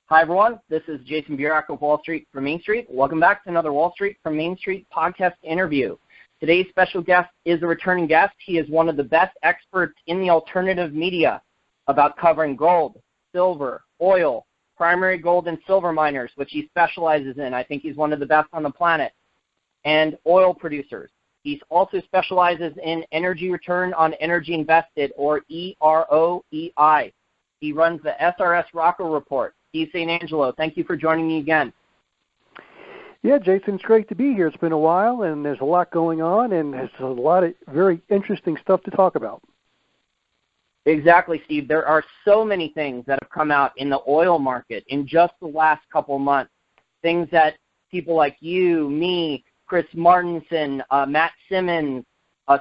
Hi, everyone. This is Jason Burak of Wall Street from Main Street. Welcome back to another Wall Street from Main Street podcast interview. Today's special guest is a returning guest. He is one of the best experts in the alternative media about covering gold, silver, oil, primary gold and silver miners, which he specializes in. I think he's one of the best on the planet, and oil producers. He also specializes in energy return on energy invested, or EROEI. He runs the SRS Rocker Report. Steve St. Angelo, thank you for joining me again. Yeah, Jason, it's great to be here. It's been a while, and there's a lot going on, and there's a lot of very interesting stuff to talk about. Exactly, Steve. There are so many things that have come out in the oil market in just the last couple of months, things that people like you, me, Chris Martinson, Matt Simmons,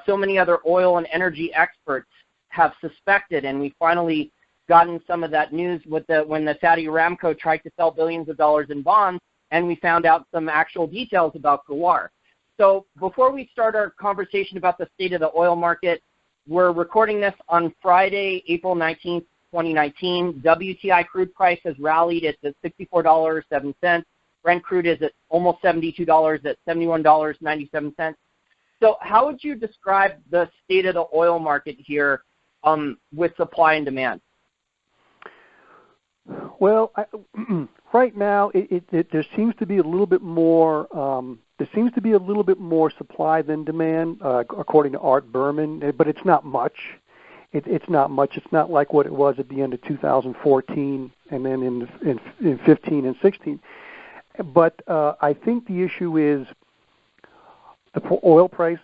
so many other oil and energy experts have suspected, and we finally gotten some of that news with when the Saudi Aramco tried to sell billions of dollars in bonds, and we found out some actual details about Ghawar. So before we start our conversation about the state of the oil market, we're recording this on Friday, April 19th, 2019. WTI crude price has rallied. It's at $64.07. Brent crude is at almost $72 at $71.97. So how would you describe the state of the oil market here with supply and demand? Well, right now there seems to be a little bit more. There seems to be a little bit more supply than demand, according to Art Berman, but it's not much. It's not much. It's not like what it was at the end of 2014 and then in 15 and 16. But I think the issue is the oil price.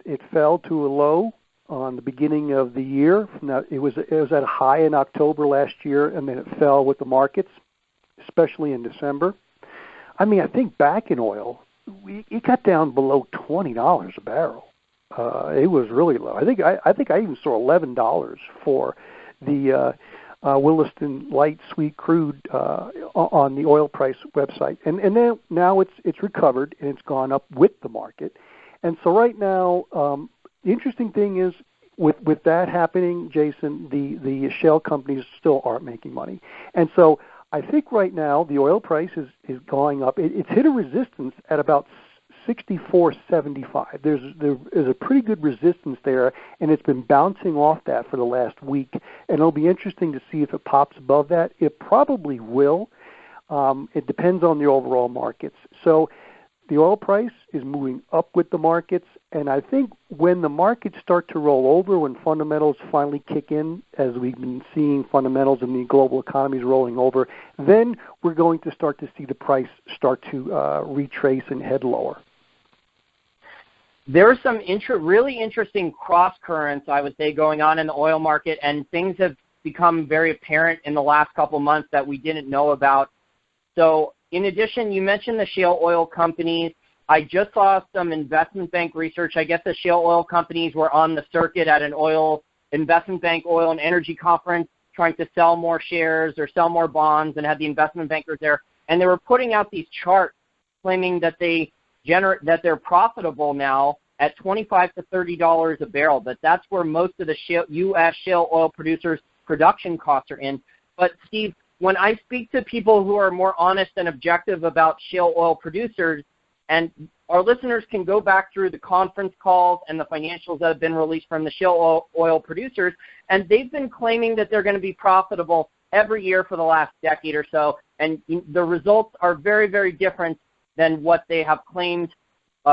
It fell to a low on the beginning of the year. Now, it was at a high in October last year, and then it fell with the markets, especially in December. I mean, I think back in oil, it got down below $20 a barrel. It was really low. I think I even saw $11 for the Williston light sweet crude on the oil price website, and then now it's recovered and it's gone up with the market. And so right now, the interesting thing is with that happening, Jason, the shale companies still aren't making money, and so I think right now the oil price is going up. It's hit a resistance at about 64.75. There's a pretty good resistance there, and it's been bouncing off that for the last week. And it'll be interesting to see if it pops above that. It probably will. It depends on the overall markets. So the oil price is moving up with the markets, and I think when the markets start to roll over, when fundamentals finally kick in, as we've been seeing fundamentals in the global economies rolling over, then we're going to start to see the price start to retrace and head lower. There are some really interesting cross-currents, I would say, going on in the oil market, and things have become very apparent in the last couple months that we didn't know about. So in addition, you mentioned the shale oil companies. I just saw some investment bank research. I guess the shale oil companies were on the circuit at an oil investment bank oil and energy conference trying to sell more shares or sell more bonds, and had the investment bankers there. And they were putting out these charts claiming that they're profitable now at $25 to $30 a barrel. But that's where most of the U.S. shale oil producers' production costs are in. But Steve, when I speak to people who are more honest and objective about shale oil producers, and our listeners can go back through the conference calls and the financials that have been released from the shale oil producers, and they've been claiming that they're going to be profitable every year for the last decade or so, and the results are very, very different than what they have claimed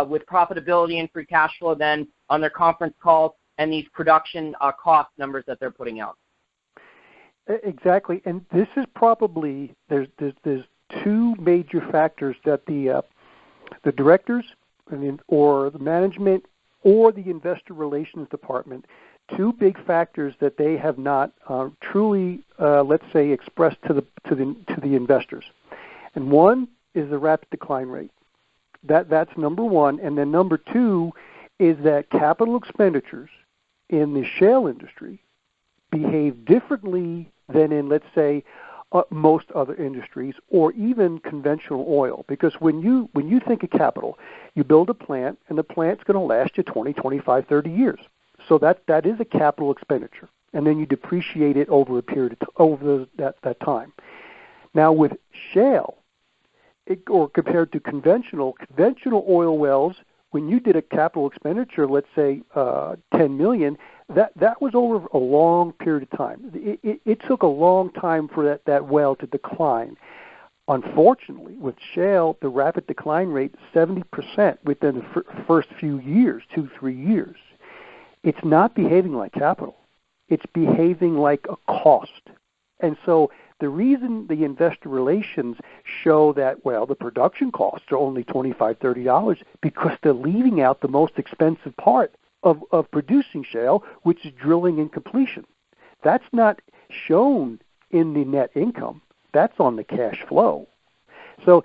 with profitability and free cash flow then on their conference calls and these production cost numbers that they're putting out. Exactly, and this is probably there's two major factors that the directors or the management or the investor relations department, two big factors that they have not truly, let's say, expressed to the investors. And one is the rapid decline rate. That's number one, and then number two is that capital expenditures in the shale industry behave differently than in, let's say, most other industries or even conventional oil. Because when you think of capital, you build a plant, and the plant's going to last you 20, 25, 30 years. So that is a capital expenditure, and then you depreciate it over a period of that time. Now with shale, or compared to conventional oil wells, when you did a capital expenditure, let's say $10 million, that was over a long period of time. It took a long time for that well to decline. Unfortunately, with shale, the rapid decline rate, 70% within the first few years, 2-3 years. It's not behaving like capital. It's behaving like a cost. And so the reason the investor relations show that, well, the production costs are only $25, $30, because they're leaving out the most expensive part of producing shale, which is drilling and completion. That's not shown in the net income. That's on the cash flow. So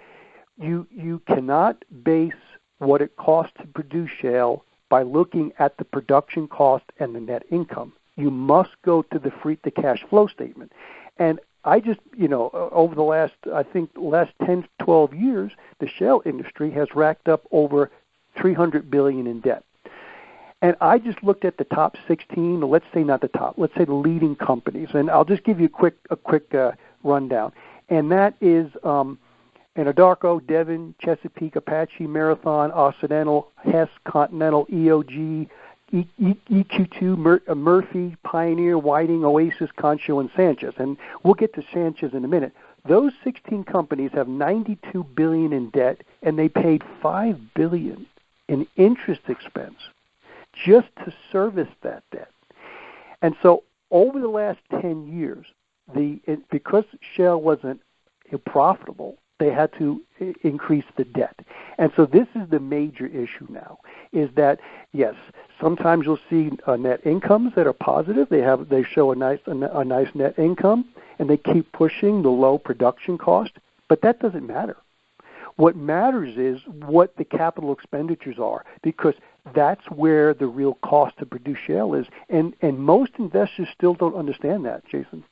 you cannot base what it costs to produce shale by looking at the production cost and the net income. You must go to the cash flow statement. And I just, over the last 10, 12 years, the shale industry has racked up over $300 billion in debt. And I just looked at the top 16, let's say not the top, let's say the leading companies. And I'll just give you a quick rundown. And that is Anadarko, Devon, Chesapeake, Apache, Marathon, Occidental, Hess, Continental, EOG, EQ2, Murphy, Pioneer, Whiting, Oasis, Concho, and Sanchez. And we'll get to Sanchez in a minute. Those 16 companies have $92 billion in debt, and they paid $5 billion in interest expense just to service that debt. And so over the last 10 years, because shale wasn't profitable, they had to increase the debt. And so this is the major issue now, is that, yes, sometimes you'll see net incomes that are positive. They show a nice net income, and they keep pushing the low production cost, but that doesn't matter. What matters is what the capital expenditures are, because that's where the real cost to produce shale is. And most investors still don't understand that, Jason.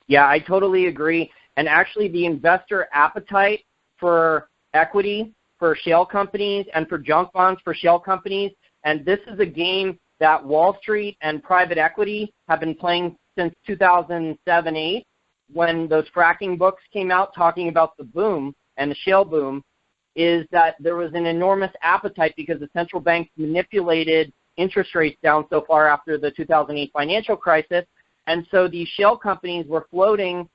Yeah, I totally agree. And actually, the investor appetite for equity for shale companies and for junk bonds for shale companies, and this is a game that Wall Street and private equity have been playing since 2007-8, when those fracking books came out talking about the boom and the shale boom, is that there was an enormous appetite because the central banks manipulated interest rates down so far after the 2008 financial crisis. And so these shale companies were floating,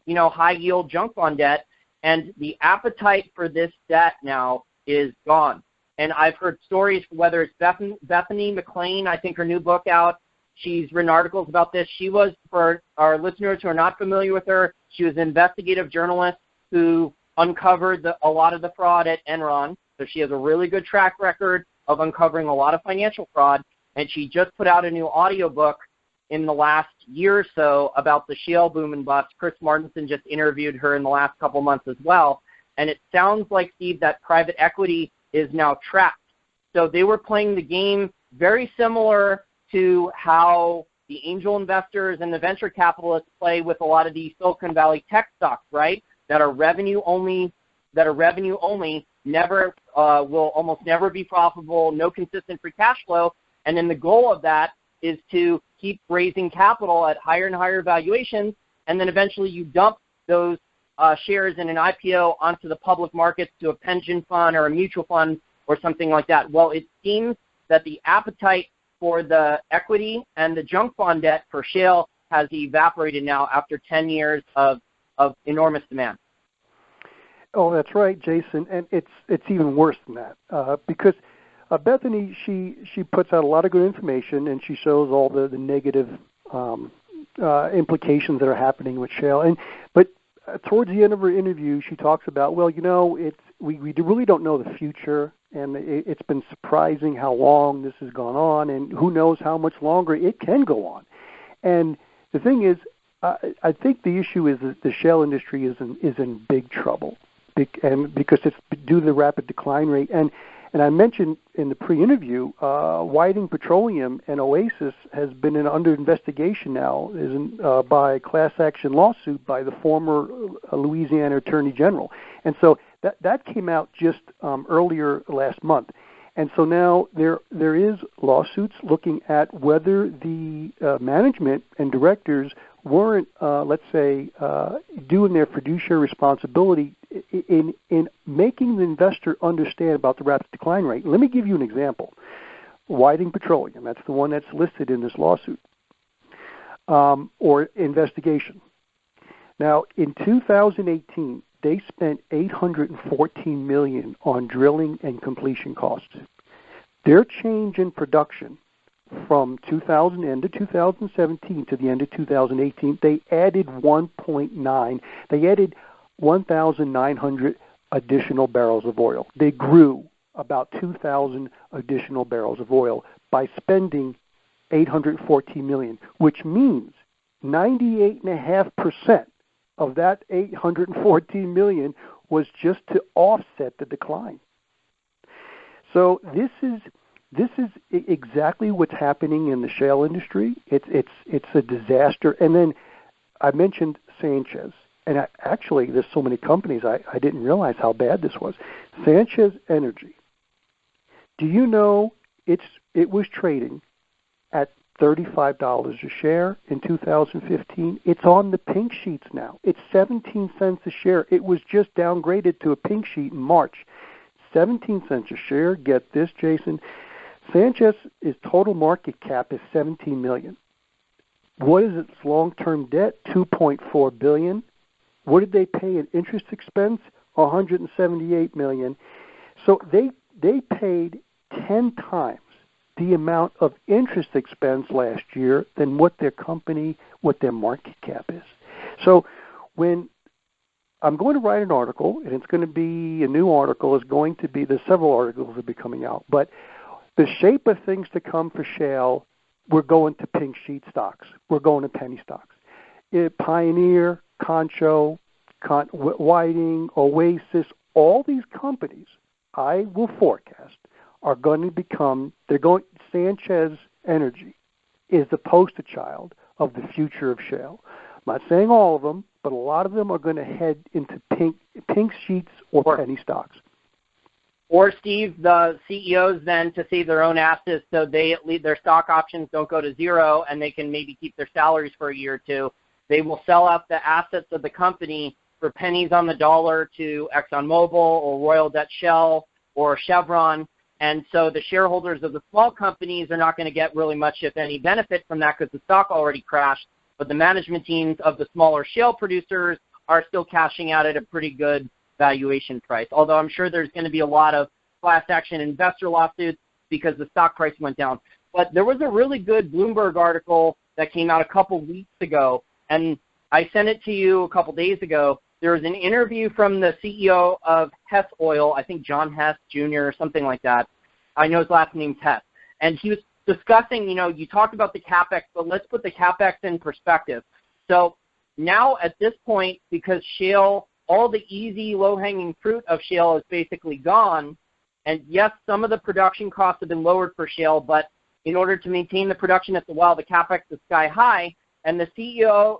high-yield junk bond debt, and the appetite for this debt now is gone. And I've heard stories, whether it's Bethany McLean, I think her new book out, she's written articles about this. She was, for our listeners who are not familiar with her, she was an investigative journalist who uncovered a lot of the fraud at Enron. So she has a really good track record of uncovering a lot of financial fraud, and she just put out a new audiobook in the last year or so about the shale boom and bust. Chris Martinson just interviewed her in the last couple months as well. And it sounds like, Steve, that private equity is now trapped. So they were playing the game very similar to how the angel investors and the venture capitalists play with a lot of these Silicon Valley tech stocks, right, that are revenue only, never will almost never be profitable, no consistent free cash flow. And then the goal of that is to keep raising capital at higher and higher valuations, and then eventually you dump those shares in an IPO onto the public markets to a pension fund or a mutual fund or something like that. Well, it seems that the appetite for the equity and the junk bond debt for shale has evaporated now after 10 years of enormous demand. Oh, that's right, Jason, and it's even worse than that because Bethany, she puts out a lot of good information, and she shows all the negative implications that are happening with shale. But towards the end of her interview, she talks about, we really don't know the future, and it's been surprising how long this has gone on, and who knows how much longer it can go on. And the thing is, I think the issue is that the shale industry is in big trouble, and because it's due to the rapid decline rate. And I mentioned in the pre-interview, Whiting Petroleum and Oasis has been under investigation now by a class action lawsuit by the former Louisiana Attorney General. And so that came out just earlier last month. And so now there is lawsuits looking at whether the management and directors weren't, let's say, doing their fiduciary responsibility in making the investor understand about the rapid decline rate. Let me give you an example. Whiting Petroleum, that's the one that's listed in this lawsuit or investigation. Now, in 2018, they spent $814 million on drilling and completion costs. Their change in production from 2000 to 2017 to the end of 2018, they added 1.9. They added 1,900 additional barrels of oil. They grew about 2,000 additional barrels of oil by spending $814 million, which means 98.5% of that $814 million was just to offset the decline. So this is exactly what's happening in the shale industry. It's a disaster. And then I mentioned Sanchez, and actually there's so many companies I didn't realize how bad this was. Sanchez Energy. Do you know it was trading at $35 a share in 2015. It's on the pink sheets now. It's 17 cents a share. It was just downgraded to a pink sheet in March. 17 cents a share. Get this, Jason. Sanchez's total market cap is $17 million. What is its long-term debt? $2.4 billion. What did they pay in interest expense? $178 million. So they paid 10 times the amount of interest expense last year than what their market cap is. So when I'm going to write an article, and it's going to be a new article, there's several articles that will be coming out, but the shape of things to come for shale, we're going to pink sheet stocks. We're going to penny stocks. Pioneer, Concho, Whiting, Oasis, all these companies, I will forecast, are going to become, Sanchez Energy is the poster child of the future of shale. I'm not saying all of them, but a lot of them are going to head into pink sheets or penny stocks. Or, Steve, the CEOs then, to save their own asses so their stock options don't go to zero and they can maybe keep their salaries for a year or two, they will sell out the assets of the company for pennies on the dollar to ExxonMobil or Royal Dutch Shell or Chevron. And so the shareholders of the small companies are not going to get really much, if any, benefit from that because the stock already crashed. But the management teams of the smaller shale producers are still cashing out at a pretty good valuation price. Although I'm sure there's going to be a lot of class action investor lawsuits because the stock price went down. But there was a really good Bloomberg article that came out a couple weeks ago, and I sent it to you a couple days ago. There was an interview from the CEO of Hess Oil, I think John Hess Jr. or something like that. I know his last name's Hess. And he was discussing, you talked about the CapEx, but let's put the CapEx in perspective. So now at this point, because shale, all the easy, low-hanging fruit of shale is basically gone, and yes, some of the production costs have been lowered for shale, but in order to maintain the production at the well, the CapEx is sky high. And the CEO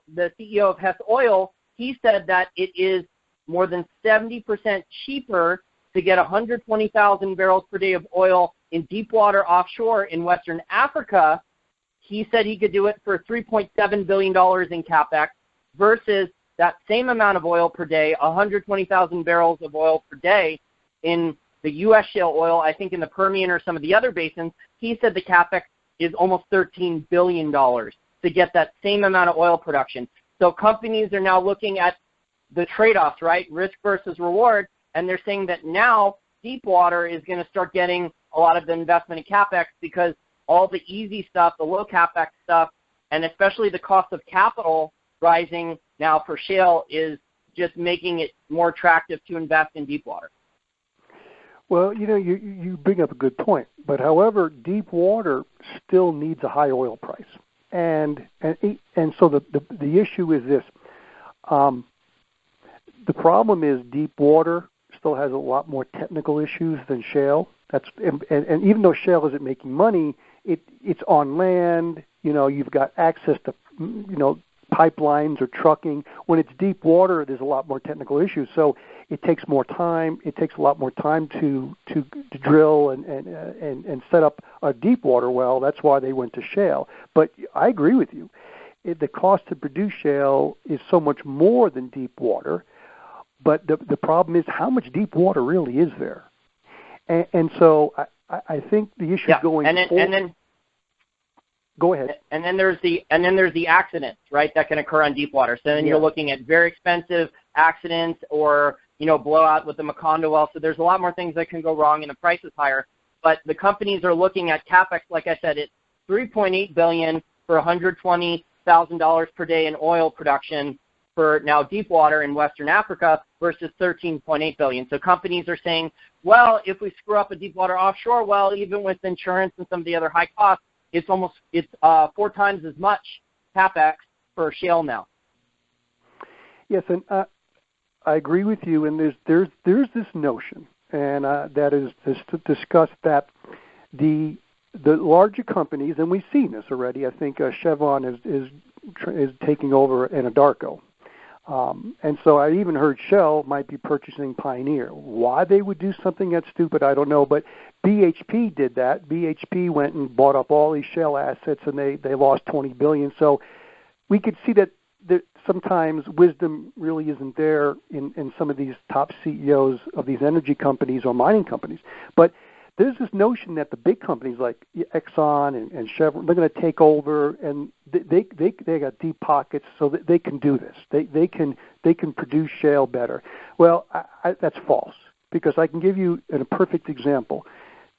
of Hess Oil, he said that it is more than 70% cheaper to get 120,000 barrels per day of oil in deepwater offshore in Western Africa. He said he could do it for $3.7 billion in CapEx versus that same amount of oil per day, 120,000 barrels of oil per day in the U.S. shale oil, I think in the Permian or some of the other basins. He said the CapEx is almost $13 billion to get that same amount of oil production. So companies are now looking at the trade-offs, right, risk versus reward, and they're saying that now deepwater is going to start getting a lot of the investment in CapEx because all the easy stuff, the low CapEx stuff, and especially the cost of capital rising now for shale is just making it more attractive to invest in deepwater. Well, you bring up a good point. But however, deep water still needs a high oil price. And so the issue is this. The problem is deep water still has a lot more technical issues than shale. And even though shale isn't making money, it's on land. You've got access to pipelines or trucking. When it's deep water, there's a lot more technical issues. So it takes more time. It takes a lot more time to drill and set up a deep water well. That's why they went to shale. But I agree with you. the cost to produce shale is so much more than deep water. But the problem is how much deep water really is there, and so I think the issue going forward. Go ahead. And then there's the accidents, right, that can occur on deep water. So then you're looking at very expensive accidents or blowout with the Macondo well. So there's a lot more things that can go wrong, and the price is higher. But the companies are looking at capex, like I said, it's $3.8 billion for $120,000 per day in oil production for now deep water in Western Africa versus $13.8 billion. So companies are saying, well, if we screw up a deep water offshore well, even with insurance and some of the other high costs, it's 4 times as much capex for shale now. Yes, and I agree with you. And there's this notion, and that is to discuss that the larger companies, and we've seen this already. I think Chevron is taking over Anadarko. And so I even heard Shell might be purchasing Pioneer. Why they would do something that stupid, I don't know. But BHP did that. BHP went and bought up all these shale assets, and they lost $20 billion. So we could see that sometimes wisdom really isn't there in some of these top CEOs of these energy companies or mining companies. But there's this notion that the big companies like Exxon and Chevron, they're going to take over, and they got deep pockets, so that they can do this. They can produce shale better. Well, that's false, because I can give you a perfect example.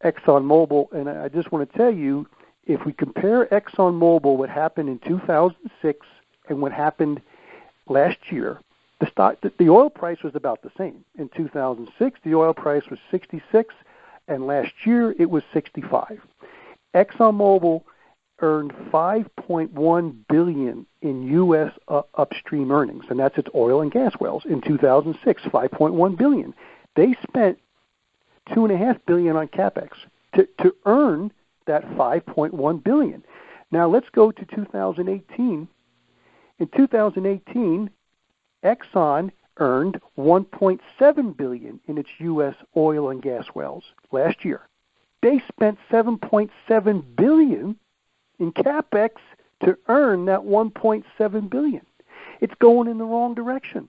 ExxonMobil, and I just want to tell you, if we compare ExxonMobil, what happened in 2006 and what happened last year, the oil price was about the same. In 2006, the oil price was 66. And last year it was 65. ExxonMobil earned $5.1 billion in U.S. upstream earnings, and that's its oil and gas wells in 2006. $5.1 billion. They spent $2.5 billion on capex to earn that $5.1 billion. Now let's go to 2018. In 2018, Exxon earned $1.7 billion in its U.S. oil and gas wells last year. They spent $7.7 billion in capex to earn that $1.7 billion. It's going in the wrong direction.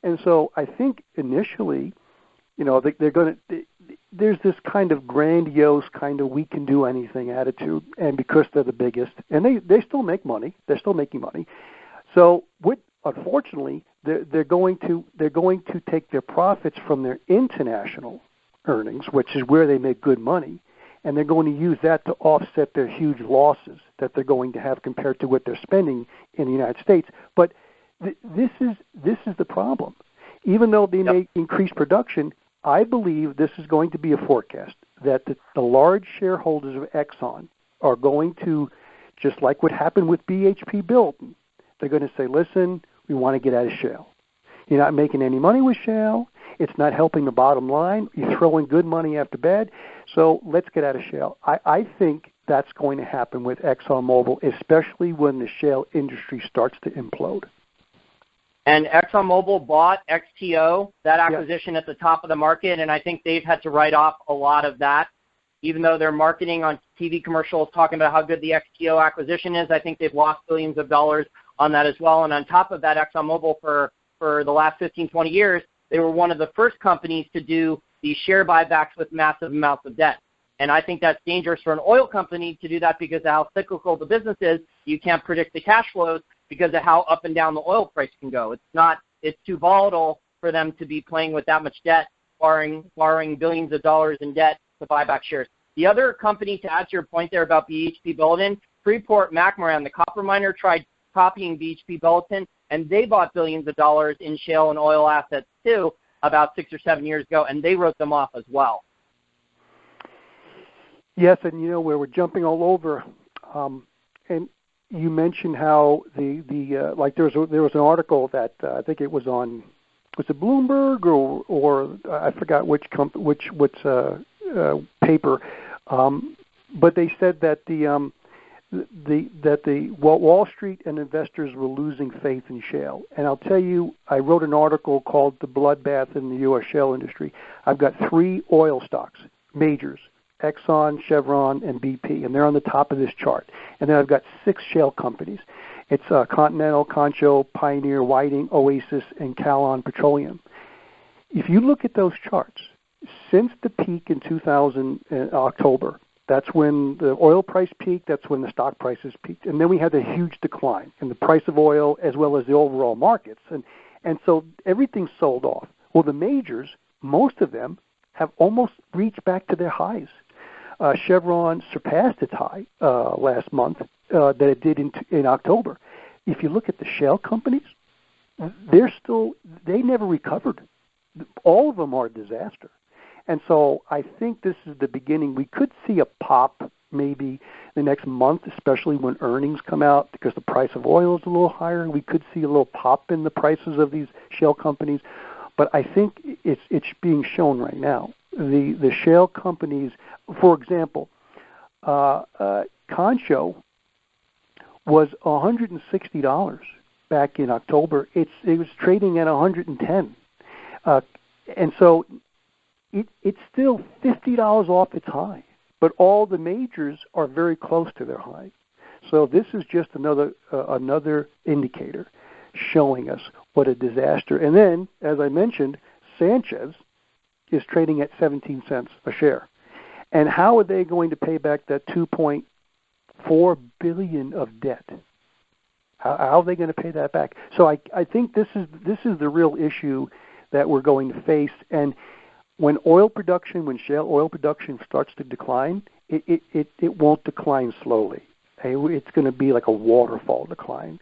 And so I think initially, they're going to. There's this kind of grandiose, kind of we can do anything attitude, and because they're the biggest, and they still make money. They're still making money. So unfortunately, they're going to take their profits from their international earnings, which is where they make good money, and they're going to use that to offset their huge losses that they're going to have compared to what they're spending in the United States. But this is the problem. Even though they may increase production, I believe this is going to be a forecast that the large shareholders of Exxon are going to, just like what happened with BHP Billiton, they're going to say, listen, we want to get out of shale. You're not making any money with shale. It's not helping the bottom line. You're throwing good money after bad. So let's get out of shale. I think that's going to happen with ExxonMobil, especially when the shale industry starts to implode. And ExxonMobil bought XTO, that acquisition at the top of the market, and I think they've had to write off a lot of that. Even though they're marketing on TV commercials talking about how good the XTO acquisition is, I think they've lost billions of dollars on that as well. And on top of that, ExxonMobil for the last 15, 20 years, they were one of the first companies to do these share buybacks with massive amounts of debt. And I think that's dangerous for an oil company to do that because of how cyclical the business is. You can't predict the cash flows because of how up and down the oil price can go. It's too volatile for them to be playing with that much debt, borrowing billions of dollars in debt to buy back shares. The other company, to add to your point there about BHP Billiton, Freeport-McMoRan, the copper miner, tried copying BHP Billiton, and they bought billions of dollars in shale and oil assets too about 6 or 7 years ago, and they wrote them off as well. Yes, and where we're jumping all over, and you mentioned how like there was an article that I think it was on, was it Bloomberg or I forgot which paper, but they said that the Wall Street and investors were losing faith in shale. And I'll tell you, I wrote an article called "The Bloodbath in the U.S. Shale Industry." I've got 3 oil stocks, majors: Exxon, Chevron, and BP, and they're on the top of this chart. And then I've got 6 shale companies. It's Continental, Concho, Pioneer, Whiting, Oasis, and Calon Petroleum. If you look at those charts, since the peak in October, that's when the oil price peaked, that's when the stock prices peaked. And then we had a huge decline in the price of oil as well as the overall markets. And so everything sold off. Well, the majors, most of them, have almost reached back to their highs. Chevron surpassed its high last month that it did in October. If you look at the shale companies, they never recovered. All of them are a disaster. And so I think this is the beginning. We could see a pop maybe the next month, especially when earnings come out, because the price of oil is a little higher. We could see a little pop in the prices of these shale companies. But I think it's being shown right now. The shale companies, for example, Concho was $160 back in October. It was trading at $110, and so it's still $50 off its high. But all the majors are very close to their high. So this is just another indicator showing us what a disaster. And then, as I mentioned, Sanchez is trading at 17 cents a share. And how are they going to pay back that $2.4 billion of debt? How are they going to pay that back? So I think this is the real issue that we're going to face. And when shale oil production starts to decline, it won't decline slowly. It's going to be like a waterfall decline.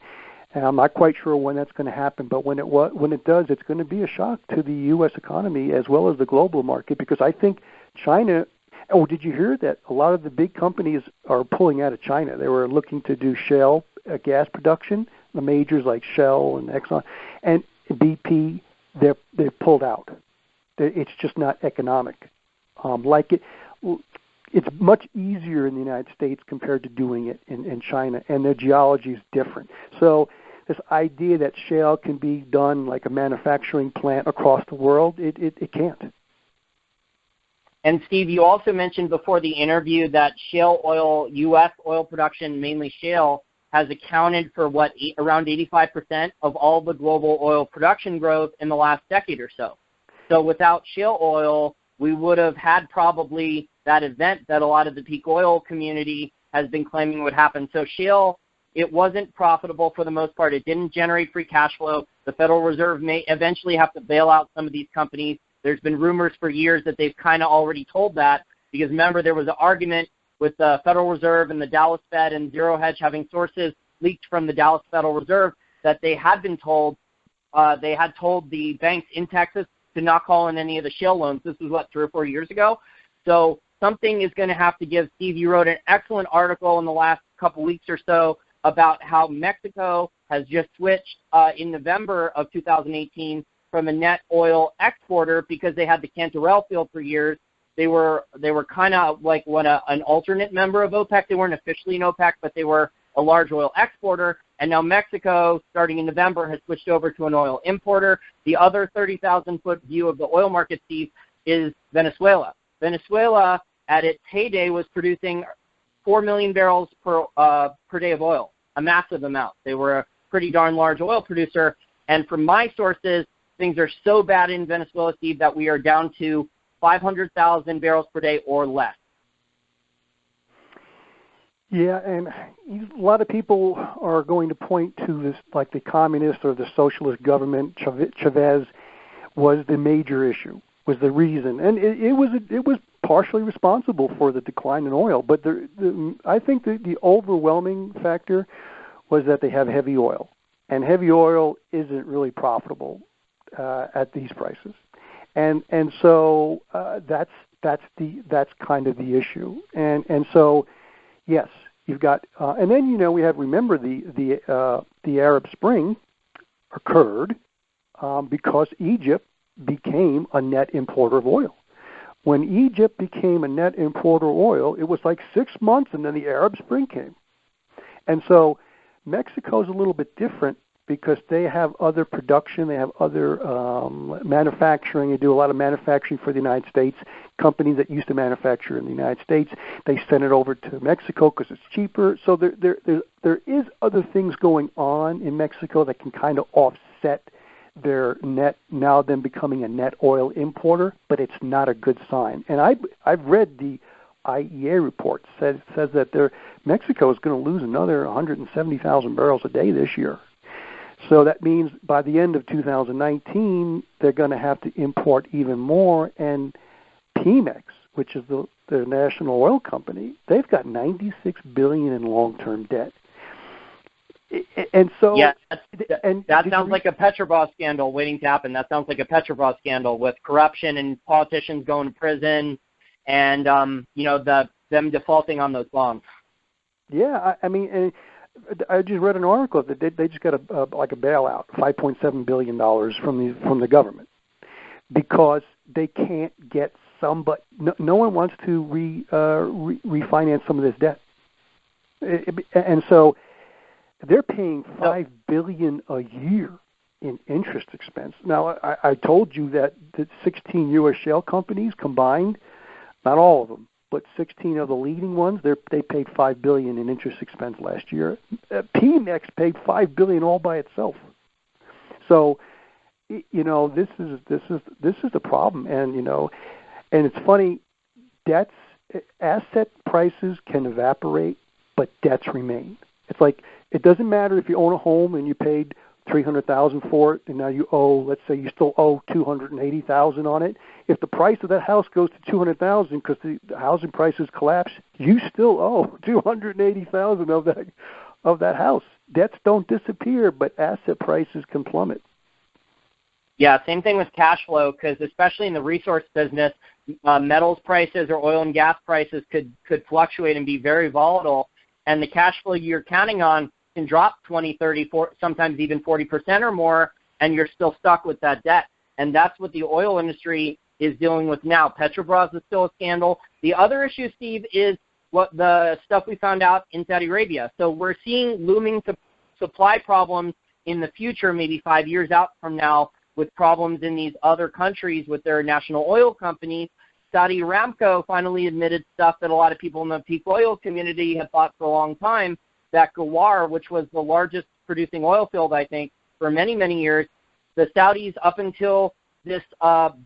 And I'm not quite sure when that's going to happen, but when it does, it's going to be a shock to the U.S. economy as well as the global market, because I think China. Oh, did you hear that a lot of the big companies are pulling out of China? They were looking to do shale gas production, the majors like Shell and Exxon and BP. They're pulled out. It's just not economic. It's much easier in the United States compared to doing it in China, and their geology is different. So this idea that shale can be done like a manufacturing plant across the world, it can't. And Steve, you also mentioned before the interview that shale oil, U.S. oil production, mainly shale, has accounted for around 85% of all the global oil production growth in the last decade or so. So without shale oil, we would have had probably that event that a lot of the peak oil community has been claiming would happen. So shale, it wasn't profitable for the most part. It didn't generate free cash flow. The Federal Reserve may eventually have to bail out some of these companies. There's been rumors for years that they've kind of already told that, because remember, there was an argument with the Federal Reserve and the Dallas Fed and Zero Hedge having sources leaked from the Dallas Federal Reserve that they had been told, the banks in Texas to not call in any of the shale loans. This was, 3 or 4 years ago? So something is going to have to give. Steve, you wrote an excellent article in the last couple weeks or so about how Mexico has just switched in November of 2018 from a net oil exporter, because they had the Cantarell field for years. They were kind of like an alternate member of OPEC. They weren't officially in OPEC, but they were a large oil exporter. And now Mexico, starting in November, has switched over to an oil importer. The other 30,000-foot view of the oil market, Steve, is Venezuela. Venezuela, at its heyday, was producing 4 million barrels per day of oil, a massive amount. They were a pretty darn large oil producer. And from my sources, things are so bad in Venezuela, Steve, that we are down to 500,000 barrels per day or less. Yeah, and a lot of people are going to point to this, like the communist or the socialist government. Chavez was the major issue, was the reason, and it was partially responsible for the decline in oil. But I think the overwhelming factor was that they have heavy oil, and heavy oil isn't really profitable at these prices, and so that's kind of the issue, and so yes, you've got, and then we have, remember, the Arab Spring occurred because Egypt became a net importer of oil. When Egypt became a net importer of oil, it was like 6 months, and then the Arab Spring came, and so Mexico's a little bit different. because they have other production, they have other manufacturing. They do a lot of manufacturing for the United States. Companies that used to manufacture in the United States, they send it over to Mexico because it's cheaper. So there is other things going on in Mexico that can kind of offset their net, now them becoming a net oil importer, but it's not a good sign. And I've read the IEA report says that Mexico is going to lose another 170,000 barrels a day this year. So that means by the end of 2019, they're going to have to import even more. And Pemex, which is the national oil company, they've got $96 billion in long-term debt. And so, yeah, that sounds like a Petrobras scandal waiting to happen. That sounds like a Petrobras scandal with corruption and politicians going to prison, and them defaulting on those bonds. Yeah, I mean, I just read an article that they just got a bailout, $5.7 billion from the government, because they can't get somebody. No one wants to refinance some of this debt, and so they're paying $5 billion a year in interest expense. Now, I told you that the 16 U.S. shale companies combined, not all of them, but 16 of the leading ones, they paid $5 billion in interest expense last year. Pemex paid $5 billion all by itself. So, this is the problem, and it's funny, asset prices can evaporate, but debts remain. It's like, it doesn't matter if you own a home and you paid $300,000 for it, and now you owe, let's say you still owe $280,000 on it. If the price of that house goes to $200,000 because the housing prices collapse, you still owe $280,000 of that house. Debts don't disappear, but asset prices can plummet. Yeah, same thing with cash flow, because especially in the resource business, metals prices or oil and gas prices could fluctuate and be very volatile, and the cash flow you're counting on can drop 20, 30, 40, sometimes even 40% or more, and you're still stuck with that debt. And that's what the oil industry is dealing with now. Petrobras is still a scandal. The other issue, Steve, is what the stuff we found out in Saudi Arabia. So we're seeing looming supply problems in the future, maybe 5 years out from now, with problems in these other countries with their national oil companies. Saudi Aramco finally admitted stuff that a lot of people in the peak oil community have thought for a long time, that Ghawar, which was the largest producing oil field, I think, for many, many years, the Saudis, up until this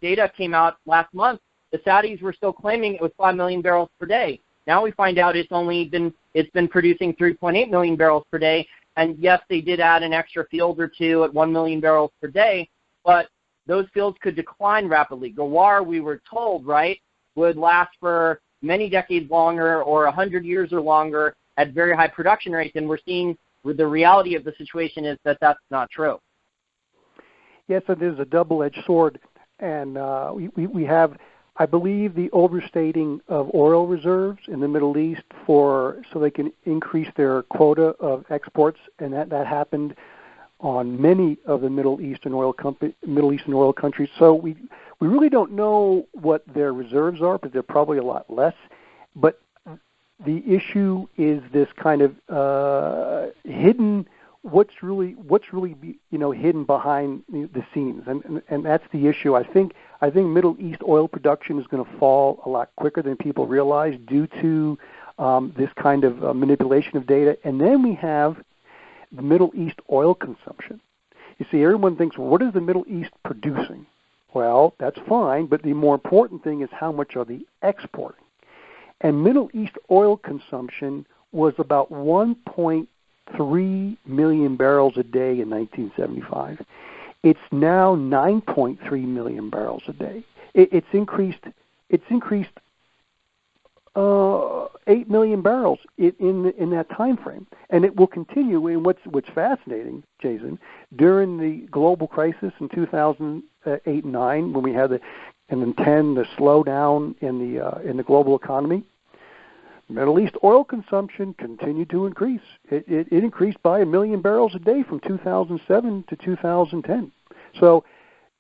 data came out last month, the Saudis were still claiming it was 5 million barrels per day. Now we find out it's been producing 3.8 million barrels per day, and yes, they did add an extra field or two at 1 million barrels per day, but those fields could decline rapidly. Ghawar, we were told, right, would last for many decades longer or 100 years or longer at very high production rates, and we're seeing the reality of the situation is that that's not true. Yes, so there's a double-edged sword, and we have, I believe, the overstating of oil reserves in the Middle East so they can increase their quota of exports, and that happened on many of the Middle Eastern oil countries. So we really don't know what their reserves are, but they're probably a lot less. But the issue is this kind of hidden, what's really hidden behind the scenes, and that's the issue. I think Middle East oil production is going to fall a lot quicker than people realize due to this kind of manipulation of data. And then we have the Middle East oil consumption. You see, everyone thinks, well, what is the Middle East producing? Well, that's fine, but the more important thing is how much are they exporting. And Middle East oil consumption was about 1.3 million barrels a day in 1975. It's now 9.3 million barrels a day. It's increased 8 million barrels in that time frame, and it will continue. And what's fascinating, Jason, during the global crisis in 2008 and 9, when we had the slowdown in the global economy, Middle East oil consumption continued to increase. It increased by 1 million barrels a day from 2007 to 2010. So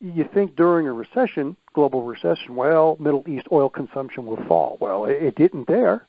you think during a global recession, well, Middle East oil consumption will fall. Well, it didn't there.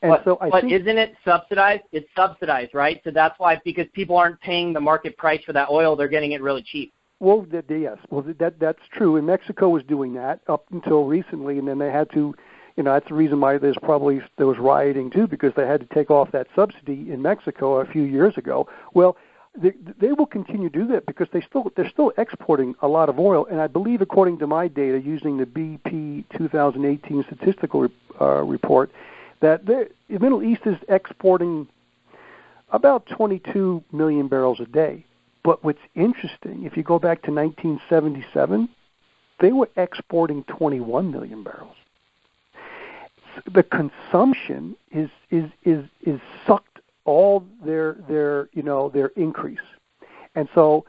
But isn't it subsidized? It's subsidized, right? So that's why, because people aren't paying the market price for that oil, they're getting it really cheap. Well, yes. Well, that's true. And Mexico was doing that up until recently, and then they had to, that's the reason why there was rioting too, because they had to take off that subsidy in Mexico a few years ago. Well, they will continue to do that because they're still exporting a lot of oil, and I believe, according to my data, using the BP 2018 statistical report, that the Middle East is exporting about 22 million barrels a day. But what's interesting, if you go back to 1977, they were exporting 21 million barrels. The consumption is sucked all their increase. And so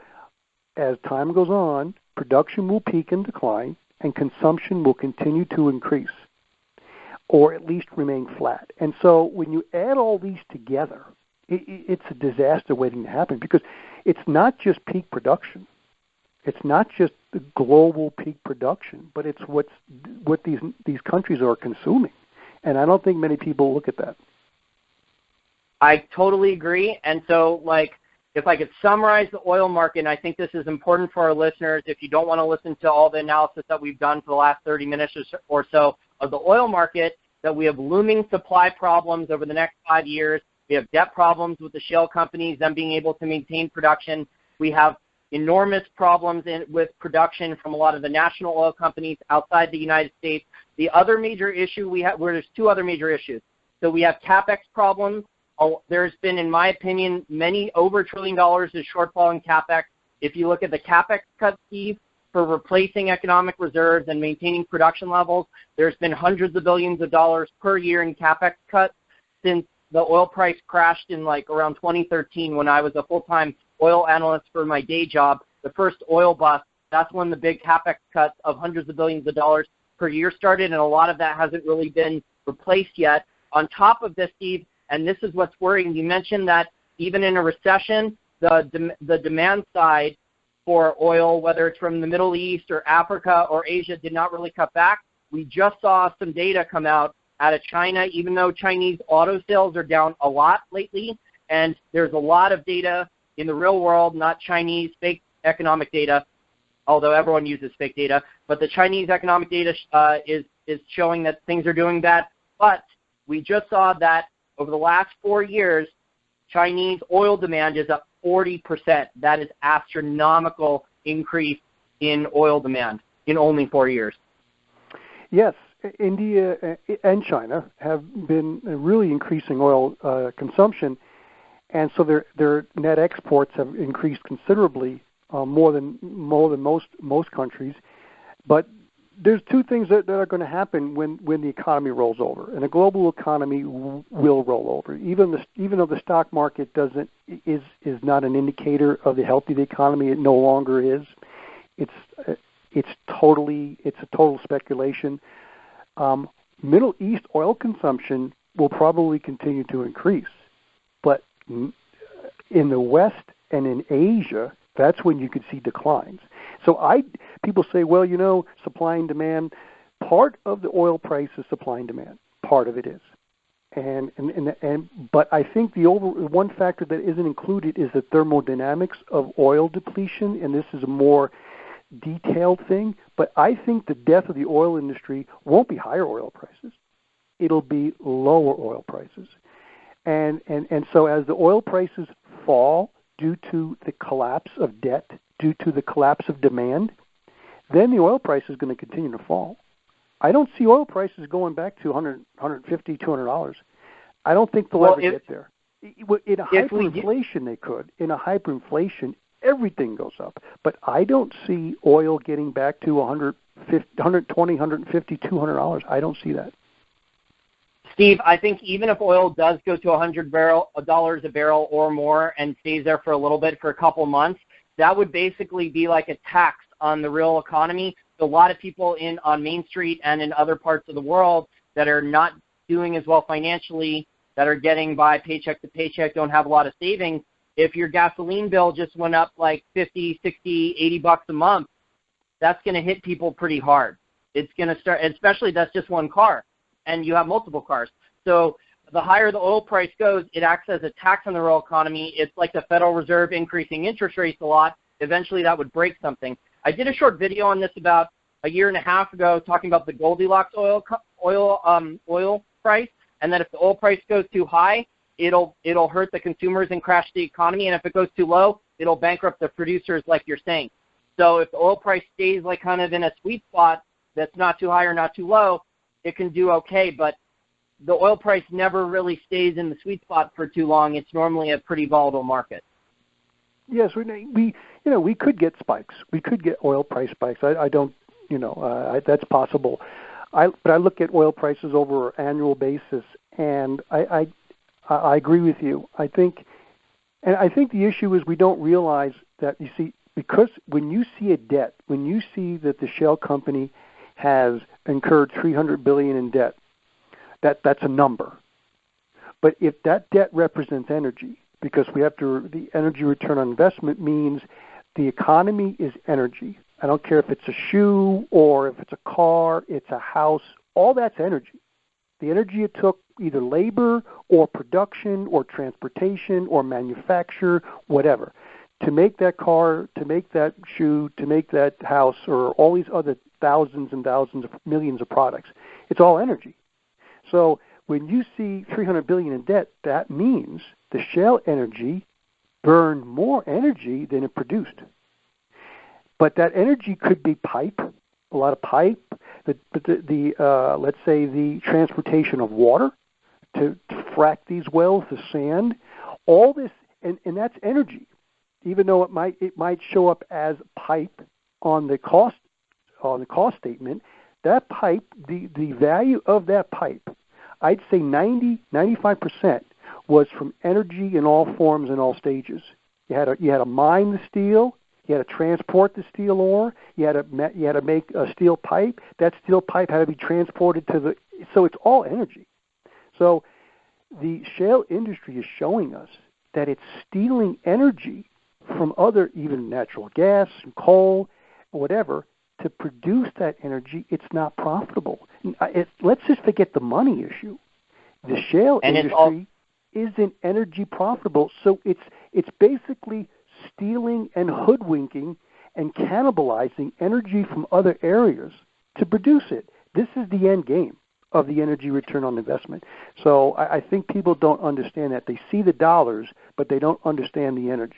as time goes on, production will peak and decline, and consumption will continue to increase, or at least remain flat. And so when you add all these together, it's a disaster waiting to happen, because it's not just peak production. It's not just the global peak production, but it's what these countries are consuming. And I don't think many people look at that. I totally agree. And so, if I could summarize the oil market, and I think this is important for our listeners, if you don't want to listen to all the analysis that we've done for the last 30 minutes or so of the oil market, that we have looming supply problems over the next 5 years. We have debt problems with the shale companies, them being able to maintain production. We have enormous problems with production from a lot of the national oil companies outside the United States. The other major issue there's two other major issues. So we have CapEx problems. There's been, in my opinion, over $1 trillion of shortfall in CapEx. If you look at the CapEx cuts, Steve, for replacing economic reserves and maintaining production levels, there's been hundreds of billions of dollars per year in CapEx cuts since the oil price crashed in around 2013 when I was a full-time oil analyst for my day job. The first oil bust, that's when the big CapEx cuts of hundreds of billions of dollars per year started, and a lot of that hasn't really been replaced yet. On top of this, Steve, and this is what's worrying, you mentioned that even in a recession, the demand side for oil, whether it's from the Middle East or Africa or Asia, did not really cut back. We just saw some data come out of China, even though Chinese auto sales are down a lot lately, and there's a lot of data in the real world, not Chinese fake economic data, although everyone uses fake data, but the Chinese economic data is showing that things are doing bad. But we just saw that over the last 4 years, Chinese oil demand is up 40%. That is astronomical increase in oil demand in only 4 years. Yes. India and China have been really increasing oil consumption, and so their net exports have increased considerably, more than most countries. But there's two things that are going to happen when the economy rolls over, and the global economy will roll over. Even though the stock market is not an indicator of the health of the economy, it no longer is. It's a total speculation. Middle East oil consumption will probably continue to increase, but in the West and in Asia, that's when you could see declines. So people say, well, supply and demand. Part of the oil price is supply and demand. Part of it is, but I think the one factor that isn't included is the thermodynamics of oil depletion, and this is a more detailed thing, but I think the death of the oil industry won't be higher oil prices. It'll be lower oil prices. And so as the oil prices fall due to the collapse of debt, due to the collapse of demand, then the oil price is going to continue to fall. I don't see oil prices going back to $100, $150, $200. I don't think they'll ever get there. In a hyperinflation, they could. In a hyperinflation, everything goes up. But I don't see oil getting back to $120, $150, $200. I don't see that. Steve, I think even if oil does go to $100 a barrel or more and stays there for a little bit, for a couple months, that would basically be like a tax on the real economy. So a lot of people on Main Street and in other parts of the world that are not doing as well financially, that are getting by paycheck to paycheck, don't have a lot of savings. If your gasoline bill just went up like $50, $60, $80 a month, that's going to hit people pretty hard. It's going to start, especially that's just one car, and you have multiple cars. So the higher the oil price goes, it acts as a tax on the real economy. It's like the Federal Reserve increasing interest rates a lot. Eventually that would break something. I did a short video on this about a year and a half ago talking about the Goldilocks oil price, and that if the oil price goes too high, it'll hurt the consumers and crash the economy, and if it goes too low, it'll bankrupt the producers like you're saying. So if the oil price stays like kind of in a sweet spot that's not too high or not too low, it can do okay, but the oil price never really stays in the sweet spot for too long. It's normally a pretty volatile market. Yes, we could get spikes. We could get oil price spikes. I don't, that's possible. But I look at oil prices over an annual basis, and I agree with you. I think the issue is we don't realize that, you see, because when you see a debt, when you see that the Shale company has incurred $300 billion in debt, that's a number. But if that debt represents energy, because the energy return on investment means the economy is energy. I don't care if it's a shoe or if it's a car, it's a house, all that's energy. The energy it took, either labor or production or transportation or manufacture, whatever, to make that car, to make that shoe, to make that house, or all these other thousands and thousands of millions of products. It's all energy. So when you see $300 billion in debt, that means the shale energy burned more energy than it produced. But that energy could be pipe, a lot of pipe, let's say the transportation of water to frack these wells, the sand, all this, and that's energy. Even though it might show up as pipe on the cost statement, that pipe, the value of that pipe, I'd say 95% was from energy in all forms and all stages. You had to mine the steel, you had to transport the steel ore, you had to make a steel pipe. That steel pipe had to be transported so it's all energy. So the shale industry is showing us that it's stealing energy from other, even natural gas and coal, or whatever, to produce that energy. It's not profitable. Let's just forget the money issue. The shale industry isn't energy profitable, so it's basically stealing and hoodwinking and cannibalizing energy from other areas to produce it. This is the end game of the energy return on investment. So I think people don't understand that. They see the dollars, but they don't understand the energy.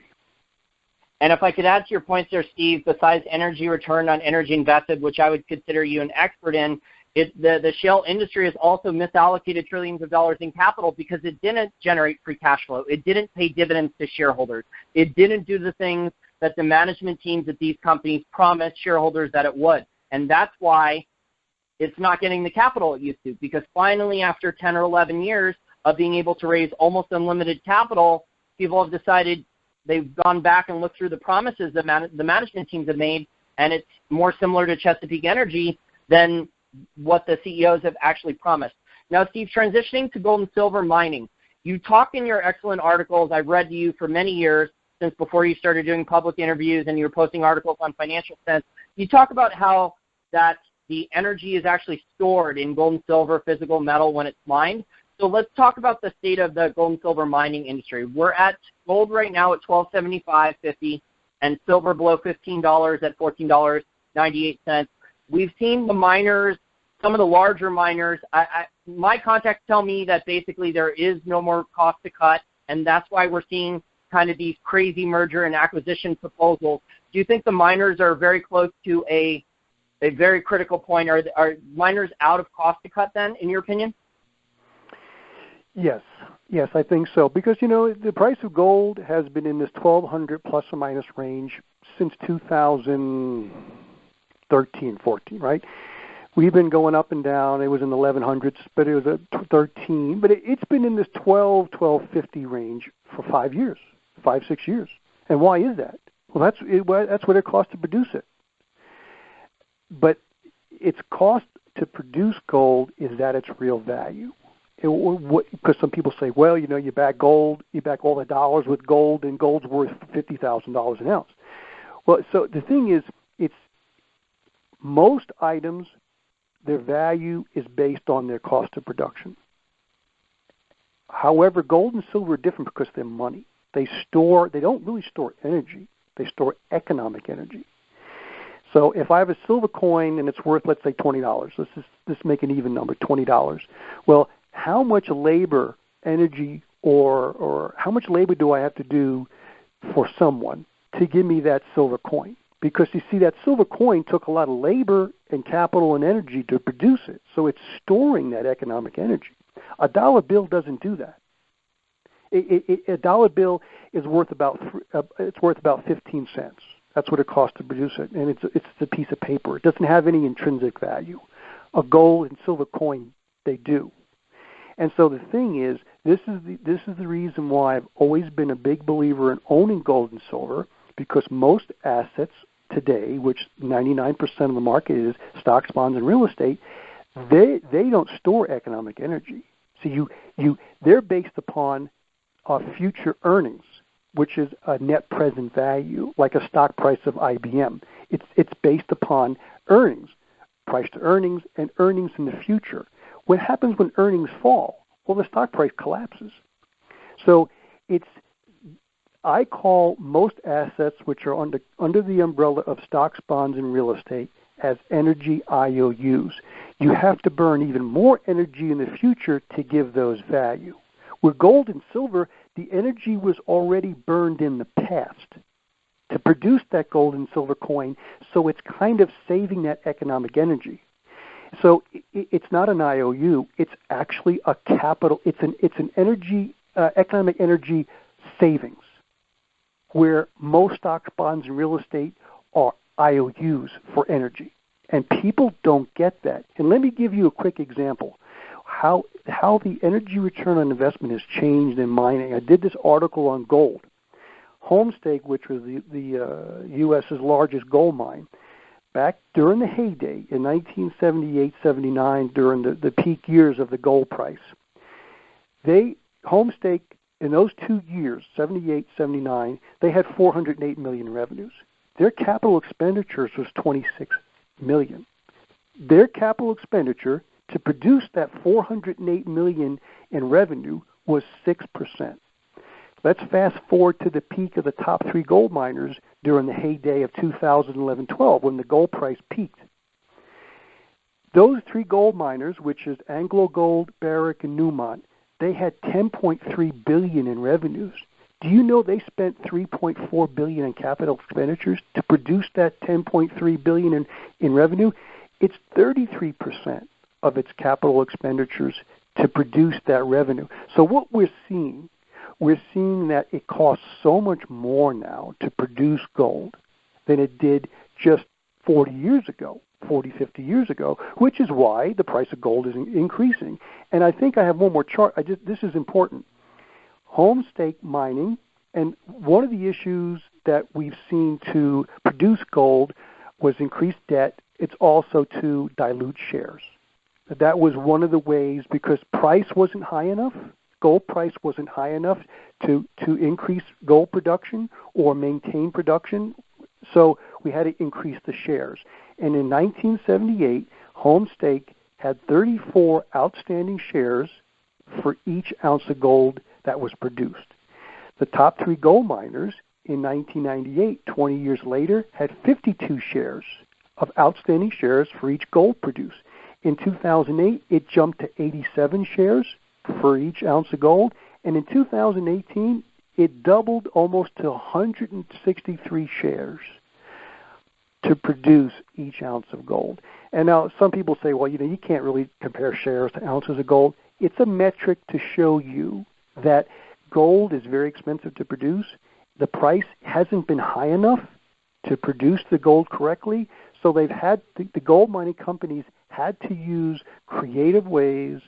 And if I could add to your points there, Steve, besides energy return on energy invested, which I would consider you an expert in, the shale industry has also misallocated trillions of dollars in capital because it didn't generate free cash flow. It didn't pay dividends to shareholders. It didn't do the things that the management teams at these companies promised shareholders that it would. And that's why it's not getting the capital it used to, because finally after 10 or 11 years of being able to raise almost unlimited capital, people have decided they've gone back and looked through the promises that the management teams have made, and it's more similar to Chesapeake Energy than what the CEOs have actually promised. Now, Steve, transitioning to gold and silver mining, you talk in your excellent articles I've read to you for many years, since before you started doing public interviews and you were posting articles on Financial Sense. You talk about how that the energy is actually stored in gold and silver physical metal when it's mined. So let's talk about the state of the gold and silver mining industry. We're at gold right now at $12.75.50 and silver below $15 at $14.98. We've seen the miners, some of the larger miners, my contacts tell me that basically there is no more cost to cut, and that's why we're seeing kind of these crazy merger and acquisition proposals. Do you think the miners are very close to a very critical point? Are miners out of cost to cut then, in your opinion? Yes, I think so. Because, the price of gold has been in this 1,200 plus or minus range since 2013, 14, right? We've been going up and down. It was in the 1100s, but it was at 13. But it's been in this 1250 range for 5 years, 6 years. And why is that? Well, that's what it costs to produce it. But its cost to produce gold is that its real value. Because some people say, well, you back gold, you back all the dollars with gold, and gold's worth $50,000 an ounce. Well, so the thing is, it's most items, their value is based on their cost of production. However, gold and silver are different because they're money. They don't really store energy. They store economic energy. So if I have a silver coin and it's worth, let's say, $20, let's make an even number, $20. Well, how much labor, energy, or how much labor do I have to do for someone to give me that silver coin? Because you see, that silver coin took a lot of labor and capital and energy to produce it. So it's storing that economic energy. A dollar bill doesn't do that. A dollar bill is worth about 15 cents. That's what it costs to produce it, and it's a piece of paper. It doesn't have any intrinsic value. A gold and silver coin, they do. And so the thing is, this is the reason why I've always been a big believer in owning gold and silver, because most assets today, which 99% of the market is stocks, bonds, and real estate, they don't store economic energy. So they're based upon future earnings, which is a net present value, like a stock price of IBM. It's based upon earnings, price to earnings, and earnings in the future. What happens when earnings fall? Well, the stock price collapses. So I call most assets which are under the umbrella of stocks, bonds, and real estate as energy IOUs. You have to burn even more energy in the future to give those value. With gold and silver, the energy was already burned in the past to produce that gold and silver coin, so it's kind of saving that economic energy. So it's not an IOU; it's actually a capital. It's an energy economic energy savings, where most stocks, bonds, and real estate are IOUs for energy, and people don't get that. And let me give you a quick example how the energy return on investment has changed in mining. I did this article on gold. Homestake, which was the U.S.'s largest gold mine, back during the heyday in 1978-79, during the peak years of the gold price, Homestake, in those 2 years, 78-79, they had $408 million in revenues. Their capital expenditures was $26 million. Their capital expenditure to produce that $408 million in revenue was 6%. Let's fast forward to the peak of the top three gold miners during the heyday of 2011-12, when the gold price peaked. Those three gold miners, which is Angelo Gold, Barrick, and Newmont, they had $10.3 billion in revenues. Do you know they spent $3.4 billion in capital expenditures to produce that $10.3 billion in revenue? It's 33% of its capital expenditures to produce that revenue. So what we're seeing that it costs so much more now to produce gold than it did just 40 years ago, 40, 50 years ago, which is why the price of gold is increasing. And I think I have one more chart. This is important. Homestake mining, and one of the issues that we've seen to produce gold was increased debt. It's also to dilute shares. That was one of the ways, because price wasn't high enough, gold price wasn't high enough to increase gold production or maintain production, so we had to increase the shares. And in 1978, Homestake had 34 outstanding shares for each ounce of gold that was produced. The top three gold miners in 1998, 20 years later, had 52 shares of outstanding shares for each gold produced. In 2008, it jumped to 87 shares for each ounce of gold. And in 2018, it doubled almost to 163 shares to produce each ounce of gold. And now some people say, well, you can't really compare shares to ounces of gold. It's a metric to show you that gold is very expensive to produce. The price hasn't been high enough to produce the gold correctly, so they've had the gold mining companies had to use creative ways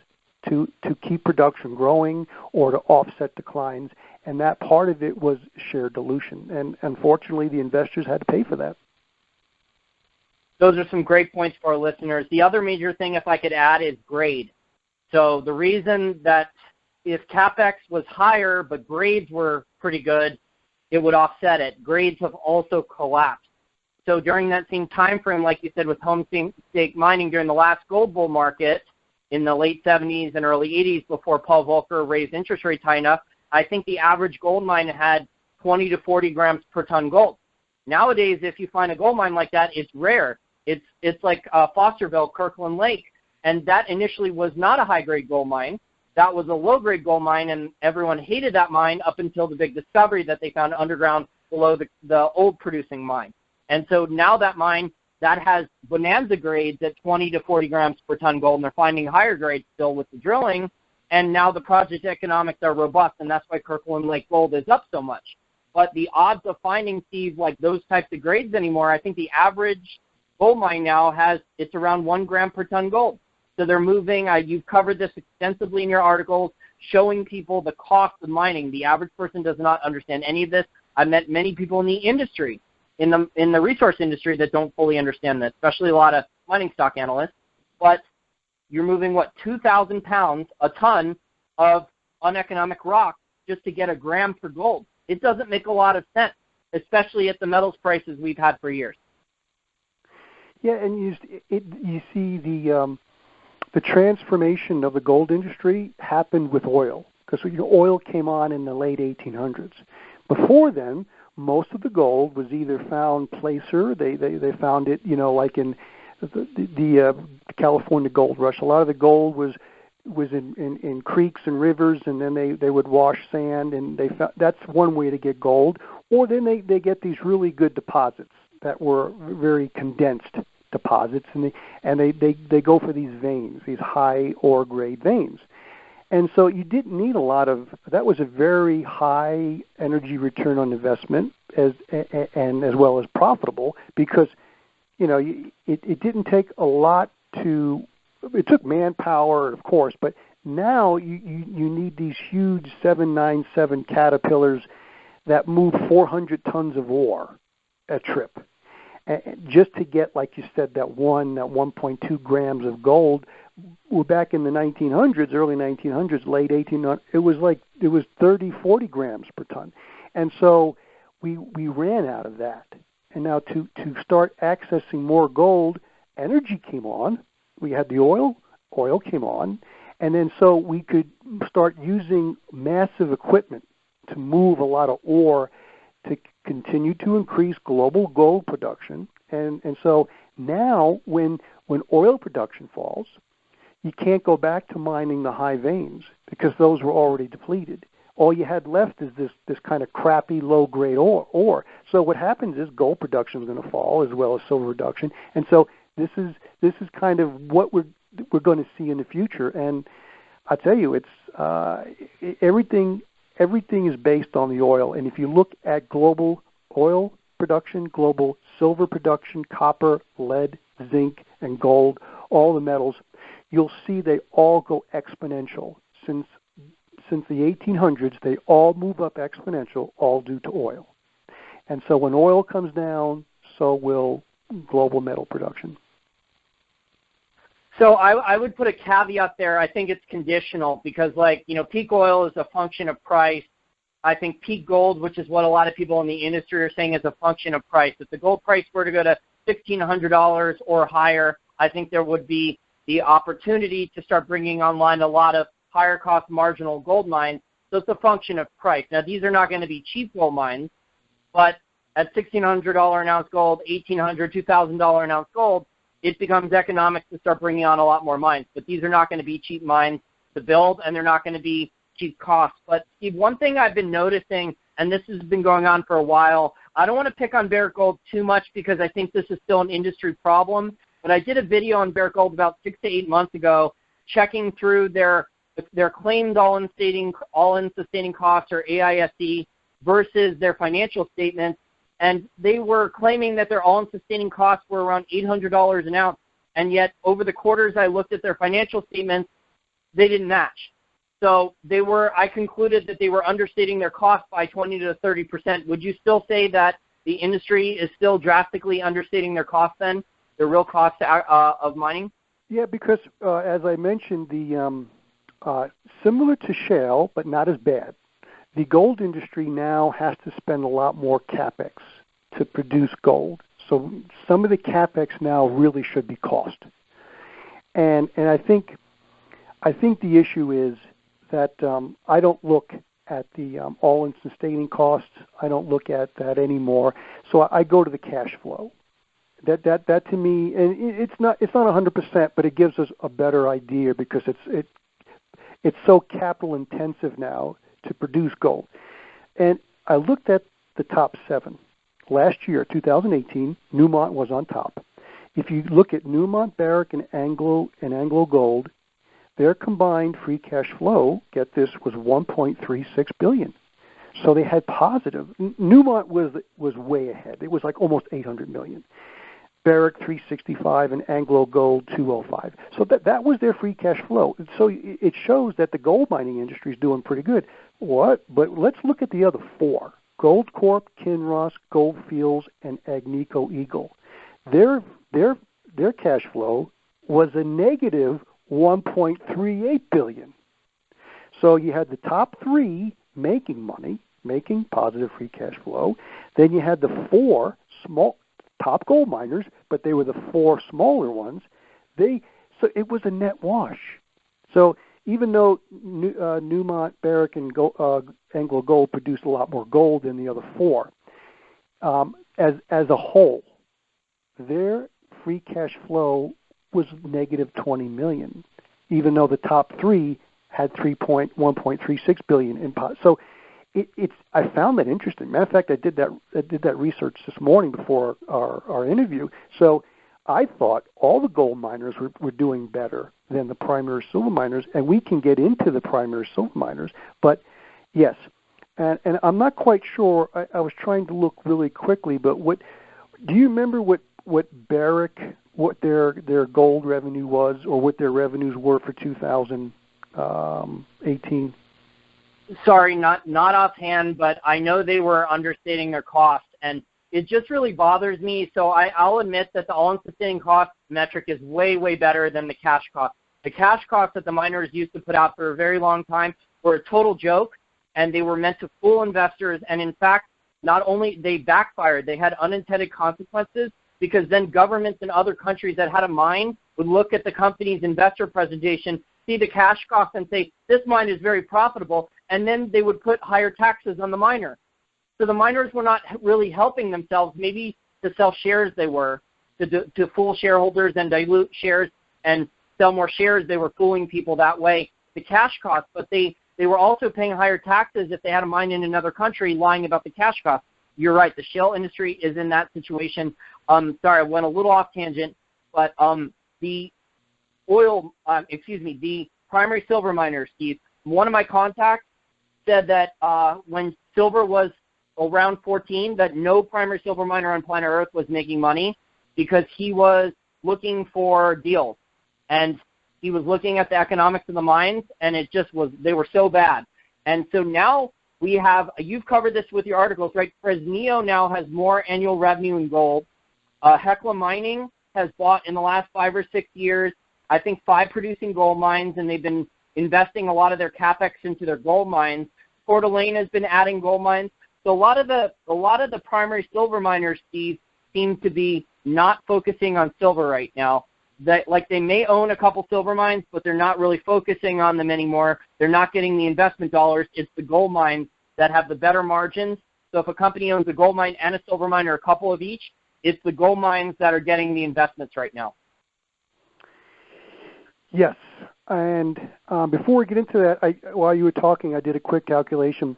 to keep production growing or to offset declines, and that part of it was share dilution. And unfortunately, the investors had to pay for that. Those are some great points for our listeners. The other major thing, if I could add, is grade. So the reason that if CapEx was higher but grades were pretty good, it would offset it. Grades have also collapsed. So during that same time frame, like you said, with Homestake mining during the last gold bull market, in the late 70s and early 80s before Paul Volcker raised interest rates high enough, I think the average gold mine had 20 to 40 grams per ton gold. Nowadays, if you find a gold mine like that, it's rare. It's like Fosterville, Kirkland Lake, and that initially was not a high-grade gold mine. That was a low-grade gold mine, and everyone hated that mine up until the big discovery that they found underground below the old producing mine. And so now that mine, that has bonanza grades at 20 to 40 grams per ton gold, and they're finding higher grades still with the drilling, and now the project economics are robust, and that's why Kirkland Lake Gold is up so much. But the odds of finding, Steve, like those types of grades anymore, I think the average gold mine now it's around 1 gram per ton gold. So they're moving, you've covered this extensively in your articles, showing people the cost of mining. The average person does not understand any of this. I've met many people in the industry, in the resource industry, that don't fully understand this, especially a lot of mining stock analysts. But you're moving, 2,000 pounds, a ton of uneconomic rock just to get a gram for gold. It doesn't make a lot of sense, especially at the metals prices we've had for years. Yeah, and you see the transformation of the gold industry happened with oil, because oil came on in the late 1800s. Before then, most of the gold was either found placer. They found it, like in the California gold rush. A lot of the gold was in creeks and rivers, and then they would wash sand, and that's one way to get gold. Or then they get these really good deposits that were very condensed deposits, and they go for these veins, these high ore grade veins. And so you didn't need a lot of, that was a very high energy return on investment and as well as profitable, because it didn't take a lot it took manpower, of course, but now you need these huge 797 Caterpillars that move 400 tons of ore a trip, just to get, like you said, that 1.2 grams of gold. Well, back in the 1900s, early 1900s, late 1800s, it was 30, 40 grams per ton, and so we ran out of that. And now to start accessing more gold, energy came on. We had the oil came on, and then so we could start using massive equipment to move a lot of ore to continue to increase global gold production. And so now when oil production falls, you can't go back to mining the high veins because those were already depleted. All you had left is this kind of crappy low-grade ore. So what happens is gold production is going to fall as well as silver production. And so this is kind of what we're going to see in the future. And I tell you, it's everything is based on the oil. And if you look at global oil production, global silver production, copper, lead, zinc, and gold, all the metals, you'll see they all go exponential. Since the 1800s, they all move up exponential, all due to oil. And so when oil comes down, so will global metal production. So I would put a caveat there. I think it's conditional because, peak oil is a function of price. I think peak gold, which is what a lot of people in the industry are saying, is a function of price. If the gold price were to go to $1,600 or higher, I think there would be the opportunity to start bringing online a lot of higher cost marginal gold mines. So it's a function of price. Now, these are not going to be cheap gold mines, but at $1,600 an ounce gold, $1,800, $2,000 an ounce gold, it becomes economic to start bringing on a lot more mines. But these are not going to be cheap mines to build, and they're not going to be cheap costs. But, Steve, one thing I've been noticing, and this has been going on for a while, I don't want to pick on Barrick Gold too much because I think this is still an industry problem, but I did a video on Barrick Gold about 6 to 8 months ago checking through their claimed all-in sustaining costs, or AISC, versus their financial statements. And they were claiming that their all-in sustaining costs were around $800 an ounce, and yet over the quarters I looked at their financial statements, they didn't match. So I concluded that they were understating their costs by 20 to 30%. Would you still say that the industry is still drastically understating their costs then, the real cost of mining? Yeah, because as I mentioned, similar to shale, but not as bad, the gold industry now has to spend a lot more CapEx to produce gold. So some of the CapEx now really should be cost. And I think I think the issue is that I don't look at the all-in sustaining costs. I don't look at that anymore. So I go to the cash flow. That to me, and it's not 100%, but it gives us a better idea because it's so capital intensive now to produce gold. And I looked at the top 7. Last year, 2018, Newmont was on top. If you look at Newmont, Barrick, and Anglo Gold, their combined free cash flow, get this, was $1.36 billion. So they had positive. Newmont was way ahead. It was like almost $800 million. Barrick 365 and Anglo Gold 205. So that was their free cash flow. So it shows that the gold mining industry is doing pretty good. But let's look at the other 4: Goldcorp, Kinross, Gold Fields, and Agnico Eagle. Their cash flow was a negative $1.38 billion. So you had the top 3 making money, making positive free cash flow. Then you had the 4 small top gold miners, but they were the 4 smaller ones. So it was a net wash. So even though Newmont, Barrick, and Anglo Gold produced a lot more gold than the other 4, as a whole, their free cash flow was negative $20 million, even though the top 3 had $1.36 billion in pot. So I found that interesting. Matter of fact, I did that research this morning before our interview. So I thought all the gold miners were doing better than the primary silver miners, and we can get into the primary silver miners. But yes, and I'm not quite sure. I was trying to look really quickly, but do you remember what Barrick, what their gold revenue was, or what their revenues were for 2018? Sorry, not offhand, but I know they were understating their cost, and it just really bothers me. So I'll admit that the all-in sustaining cost metric is way, way better than the cash cost. The cash costs that the miners used to put out for a very long time were a total joke, and they were meant to fool investors. And in fact, not only they backfired, they had unintended consequences, because then governments in other countries that had a mine would look at the company's investor presentation, see the cash cost, and say, this mine is very profitable, and then they would put higher taxes on the miner. So the miners were not really helping themselves. Maybe to sell shares they were, to fool shareholders and dilute shares and sell more shares. They were fooling people that way, the cash cost, but they were also paying higher taxes if they had a mine in another country, lying about the cash cost. You're right, the shale industry is in that situation. Sorry, I went a little off tangent, but the primary silver miners, Steve, one of my contacts said that when silver was around 14, that no primary silver miner on planet Earth was making money because he was looking for deals. And he was looking at the economics of the mines, and it just was, they were so bad. And so now we have, you've covered this with your articles, right? Fresnillo now has more annual revenue in gold. Hecla Mining has bought in the last 5 or 6 years, I think 5 producing gold mines, and they've been investing a lot of their capex into their gold mines. Coeur d'Alene has been adding gold mines. So a lot of the primary silver miners, Steve, seem to be not focusing on silver right now. They may own a couple silver mines, but they're not really focusing on them anymore. They're not getting the investment dollars. It's the gold mines that have the better margins. So if a company owns a gold mine and a silver mine or a couple of each, it's the gold mines that are getting the investments right now. Yes, and before we get into that, while you were talking, I did a quick calculation.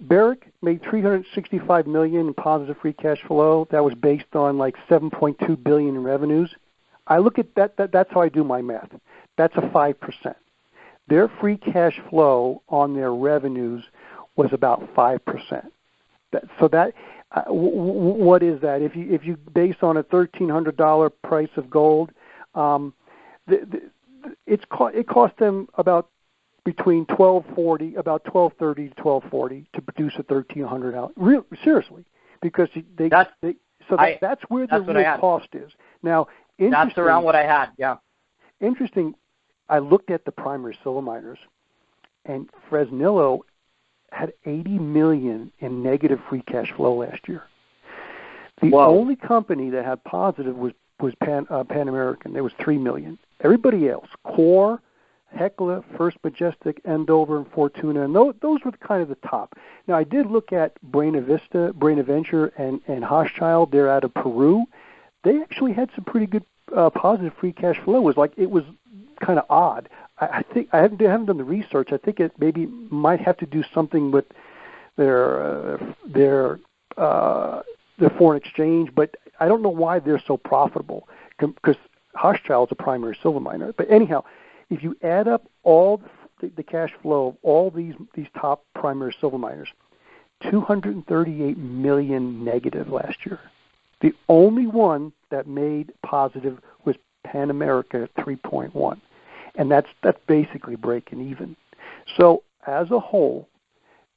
Barrick made $365 million in positive free cash flow. That was based on like $7.2 billion in revenues. I look at that. That's how I do my math. That's a 5%. Their free cash flow on their revenues was about 5%. What is that? If you base on a $1,300 price of gold, it cost them about between $1,230 to $1,240 to produce a $1,300 ounce. Seriously, because that's where the real cost is. Now, that's around what I had. Yeah. Interesting. I looked at the primary silver miners, and Fresnillo had $80 million in negative free cash flow last year. The only company that had positive was Pan American. There was $3 million. Everybody else, Core, Hecla, First Majestic, Andover, and Fortuna, and those were kind of the top. Now, I did look at Buenaventure, and Hochschild. They're out of Peru. They actually had some pretty good positive free cash flow. It was kind of odd. I think I haven't done the research. I think it maybe might have to do something with their foreign exchange, but I don't know why they're so profitable, because Hochschild's a primary silver miner. But anyhow, if you add up all the cash flow of all these top primary silver miners, $238 million negative last year. The only one that made positive was Pan America at 3.1, and that's basically breaking even. So as a whole,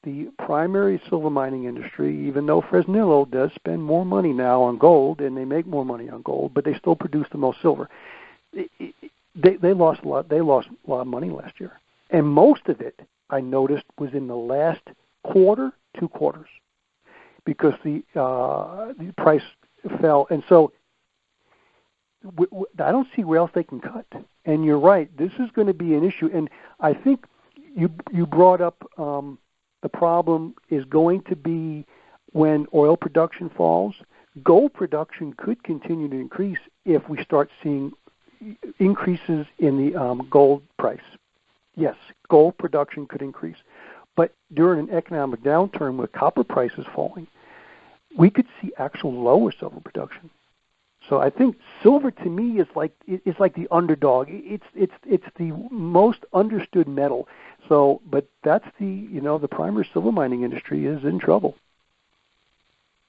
the primary silver mining industry, even though Fresnillo does spend more money now on gold and they make more money on gold, but they still produce the most silver. They lost a lot. They lost a lot of money last year, and most of it I noticed was in the last quarter, 2 quarters, because the price fell, and so I don't see where else they can cut. And you're right, this is going to be an issue. And I think you brought up the problem is going to be when oil production falls. Gold production could continue to increase if we start seeing increases in the gold price. Yes, gold production could increase. But during an economic downturn with copper prices falling, we could see actual lower silver production. So I think silver to me is like the underdog. It's the most understood metal. So, but that's the primary silver mining industry is in trouble.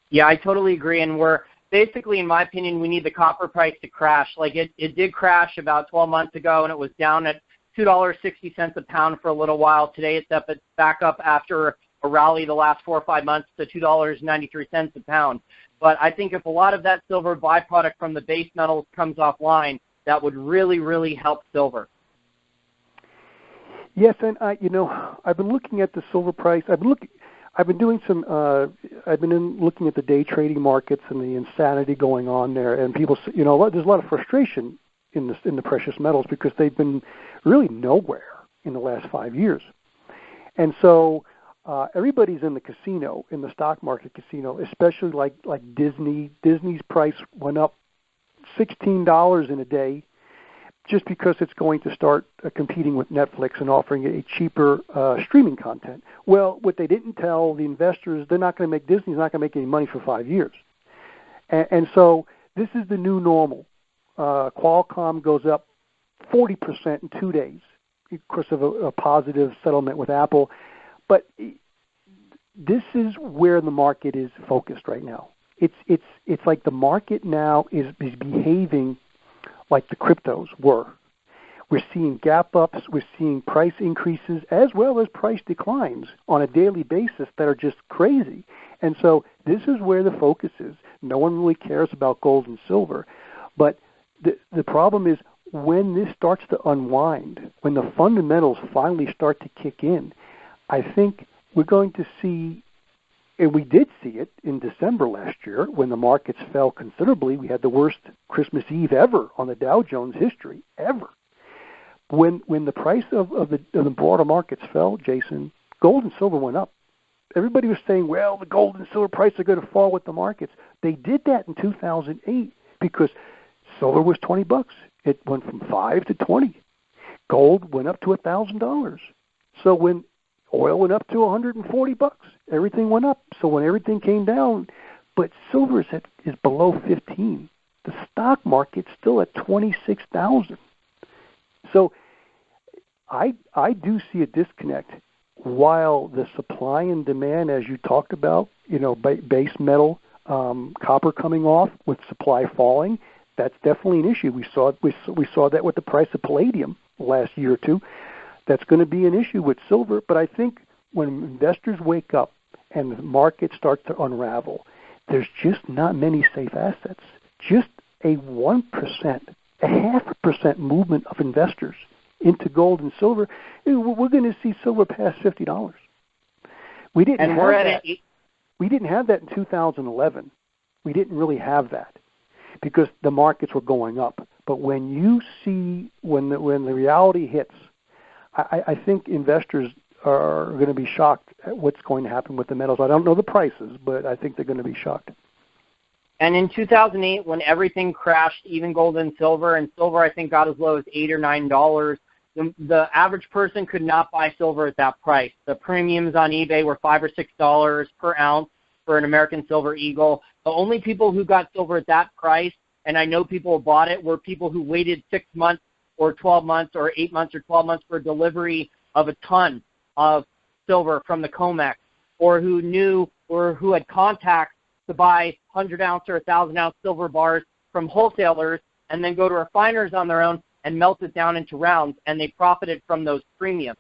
Yeah, I totally agree. And we're basically, in my opinion, we need the copper price to crash. Like it did crash about 12 months ago, and it was down at $2.60 a pound for a little while. Today it's back up after a rally the last 4 or 5 months to $2.93 a pound. But I think if a lot of that silver byproduct from the base metals comes offline, that would really, really help silver. Yes, and I've been looking at the silver price. I've been looking at the day trading markets and the insanity going on there, and people, there's a lot of frustration in the precious metals because they've been really nowhere in the last 5 years, and so everybody's in the casino, in the stock market casino, especially like Disney. Disney's price went up $16 in a day, just because it's going to start competing with Netflix and offering a cheaper streaming content. Well, what they didn't tell the investors, Disney's not going to make any money for 5 years. And so this is the new normal. Qualcomm goes up 40% in 2 days because of a positive settlement with Apple. But this is where the market is focused right now. It's like the market now is behaving like the cryptos were. We're seeing gap ups, we're seeing price increases as well as price declines on a daily basis that are just crazy. And so this is where the focus is. No one really cares about gold and silver. But the problem is when this starts to unwind, when the fundamentals finally start to kick in, I think we're going to see, and we did see it in December last year when the markets fell considerably. We had the worst Christmas Eve ever on the Dow Jones history, ever. When the price of the broader markets fell, Jason, gold and silver went up. Everybody was saying, well, the gold and silver prices are going to fall with the markets. They did that in 2008 because silver was $20. It went from 5 to 20. Gold went up to $1,000. So when oil went up to $140, everything went up. So when everything came down, but silver is below 15. The stock market's still at 26,000. So I do see a disconnect. While the supply and demand, as you talked about, base metal, copper coming off with supply falling, that's definitely an issue. We saw that with the price of palladium last year or two. That's going to be an issue with silver. But I think when investors wake up and the market starts to unravel, there's just not many safe assets. Just a 1%, a 0.5% movement of investors into gold and silver, we're going to see silver pass $50. We didn't have that in 2011. We didn't really have that because the markets were going up. But when you see when the reality hits I think investors are going to be shocked at what's going to happen with the metals. I don't know the prices, but I think they're going to be shocked. And in 2008, when everything crashed, even gold and silver I think got as low as $8 or $9, the average person could not buy silver at that price. The premiums on eBay were $5 or $6 per ounce for an American Silver Eagle. The only people who got silver at that price, and I know people who bought it, were people who waited 6 months or 12 months or 8 months or 12 months for delivery of a ton of silver from the COMEX, or who knew or who had contacts to buy 100-ounce or 1,000-ounce silver bars from wholesalers and then go to refiners on their own and melt it down into rounds, and they profited from those premiums.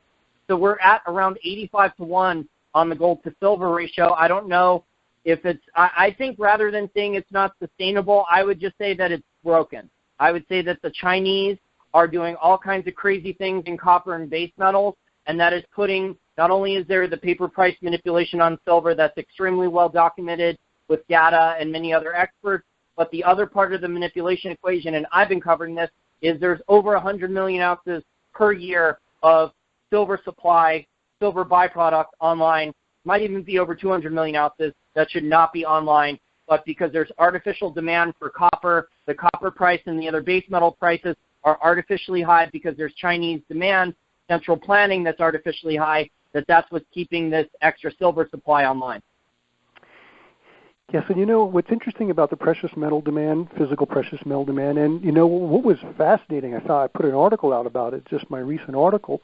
So we're at around 85-1 on the gold to silver ratio. I don't know if it's – I think rather than saying it's not sustainable, I would just say that it's broken. I would say that the Chinese are doing all kinds of crazy things in copper and base metals, and that is putting – not only is there the paper price manipulation on silver that's extremely well documented with data and many other experts, but the other part of the manipulation equation, and I've been covering this, is there's over 100 million ounces per year of silver supply, silver byproduct online, might even be over 200 million ounces that should not be online, but because there's artificial demand for copper, the copper price and the other base metal prices are artificially high because there's Chinese demand, central planning that's artificially high, that's what's keeping this extra silver supply online. Yes, and you know what's interesting about the precious metal demand, physical precious metal demand, and you know what was fascinating, I thought I put an article out about it, just my recent article,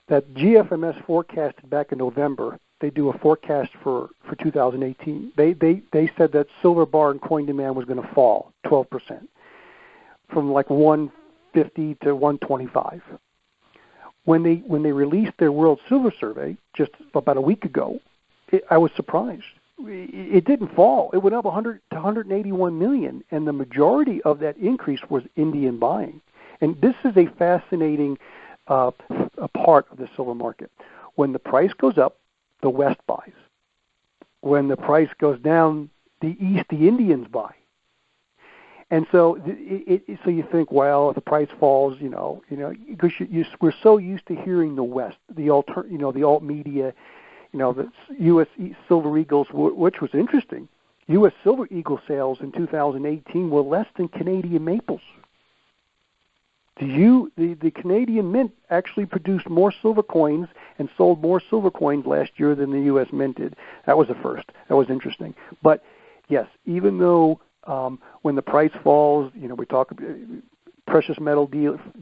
that GFMS forecasted back in November. They do a forecast for 2018. They said that silver bar and coin demand was going to fall 12%, from like 150 to 125. When they released their World Silver Survey just about a week ago, I was surprised. It didn't fall. It went up 100 to 181 million, and the majority of that increase was Indian buying. And this is a fascinating a part of the silver market. When the price goes up, the West buys. When the price goes down, the East, the Indians buy. And so, so you think, well, if the price falls, because we're so used to hearing the West, the alt media. The U.S. Silver Eagles, which was interesting. U.S. Silver Eagle sales in 2018 were less than Canadian maples. The Canadian Mint actually produced more silver coins and sold more silver coins last year than the U.S. Mint did. That was a first. That was interesting. But, yes, even though when the price falls, we talk about precious metal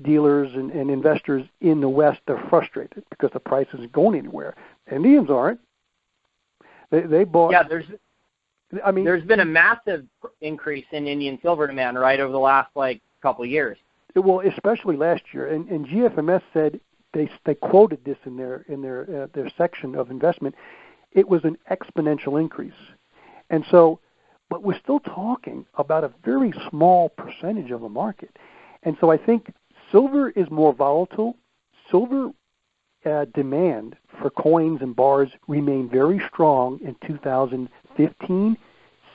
dealers and investors in the West, they're frustrated because the price isn't going anywhere. Indians aren't. They bought. Yeah, there's been a massive increase in Indian silver demand, right, over the last couple of years. Well, especially last year, and GFMS said they quoted this in their section of investment. It was an exponential increase, and so, but we're still talking about a very small percentage of the market. And so I think silver is more volatile. Silver demand for coins and bars remained very strong in 2015,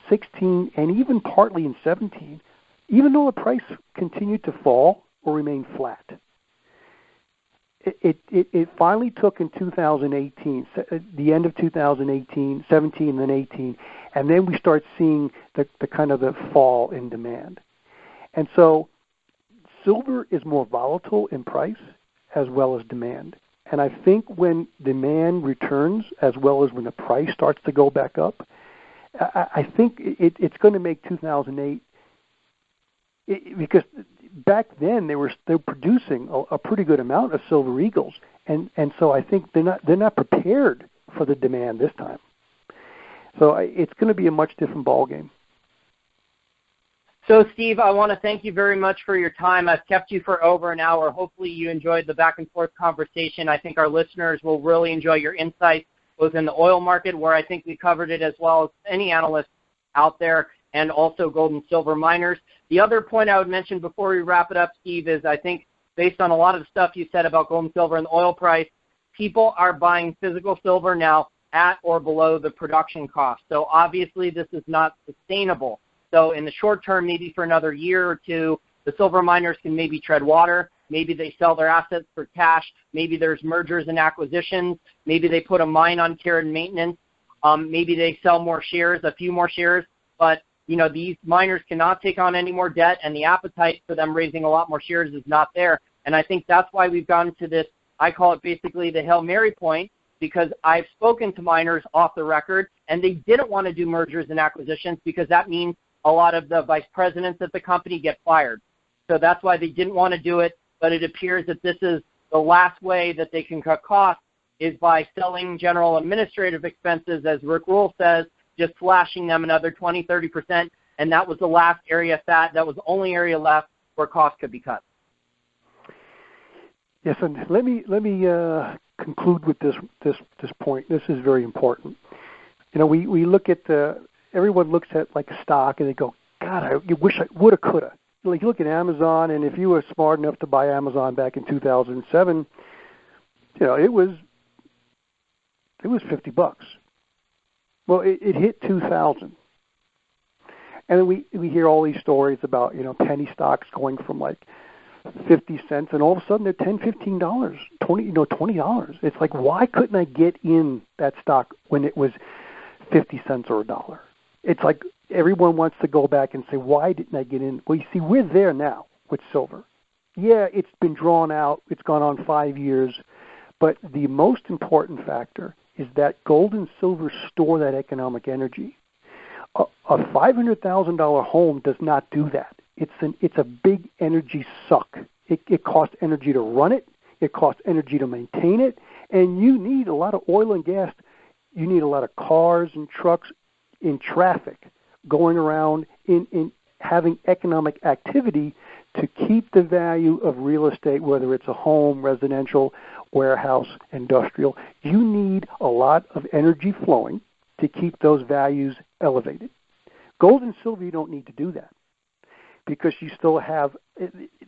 16, and even partly in 17, even though the price continued to fall or remain flat. It finally took in 2018, the end of 2018, 17, and then 18, and then we start seeing the kind of the fall in demand. And so silver is more volatile in price as well as demand. And I think when demand returns as well as when the price starts to go back up, I think it's going to make 2008, because back then they were producing a pretty good amount of Silver Eagles, and so I think they're not prepared for the demand this time. So it's going to be a much different ballgame. So, Steve, I want to thank you very much for your time. I've kept you for over an hour. Hopefully you enjoyed the back-and-forth conversation. I think our listeners will really enjoy your insights, both in the oil market, where I think we covered it as well as any analyst out there, and also gold and silver miners. The other point I would mention before we wrap it up, Steve, is I think based on a lot of the stuff you said about gold and silver and the oil price, people are buying physical silver now at or below the production cost. So obviously this is not sustainable. So in the short term, maybe for another year or two, the silver miners can maybe tread water. Maybe they sell their assets for cash. Maybe there's mergers and acquisitions. Maybe they put a mine on care and maintenance. Maybe they sell more shares, a few more shares. But, these miners cannot take on any more debt, and the appetite for them raising a lot more shares is not there. And I think that's why we've gotten to this, I call it basically the Hail Mary point, because I've spoken to miners off the record, and they didn't want to do mergers and acquisitions because that means a lot of the vice presidents at the company get fired. So that's why they didn't want to do it, but it appears that this is the last way that they can cut costs is by selling general administrative expenses, as Rick Rule says, just slashing them another 20, 30%, and that was the last area that was the only area left where costs could be cut. Yes, and let me conclude with this point. This is very important. We look at everyone looks at like a stock and they go, God, I wish I woulda, coulda. Like you look at Amazon, and if you were smart enough to buy Amazon back in 2007, it was $50. Well, it hit 2,000, and then we hear all these stories about penny stocks going from like 50 cents, and all of a sudden they're $10, $15, $20. It's like, why couldn't I get in that stock when it was 50 cents or $1? It's like everyone wants to go back and say, why didn't I get in? Well, you see, we're there now with silver. Yeah, it's been drawn out. It's gone on 5 years. But the most important factor is that gold and silver store that economic energy. A $500,000 home does not do that. It's a big energy suck. It costs energy to run it. It costs energy to maintain it. And you need a lot of oil and gas. You need a lot of cars and trucks in traffic going around in having economic activity to keep the value of real estate, whether it's a home, residential, warehouse, industrial. You need a lot of energy flowing to keep those values elevated. Gold and silver, you don't need to do that because you still have,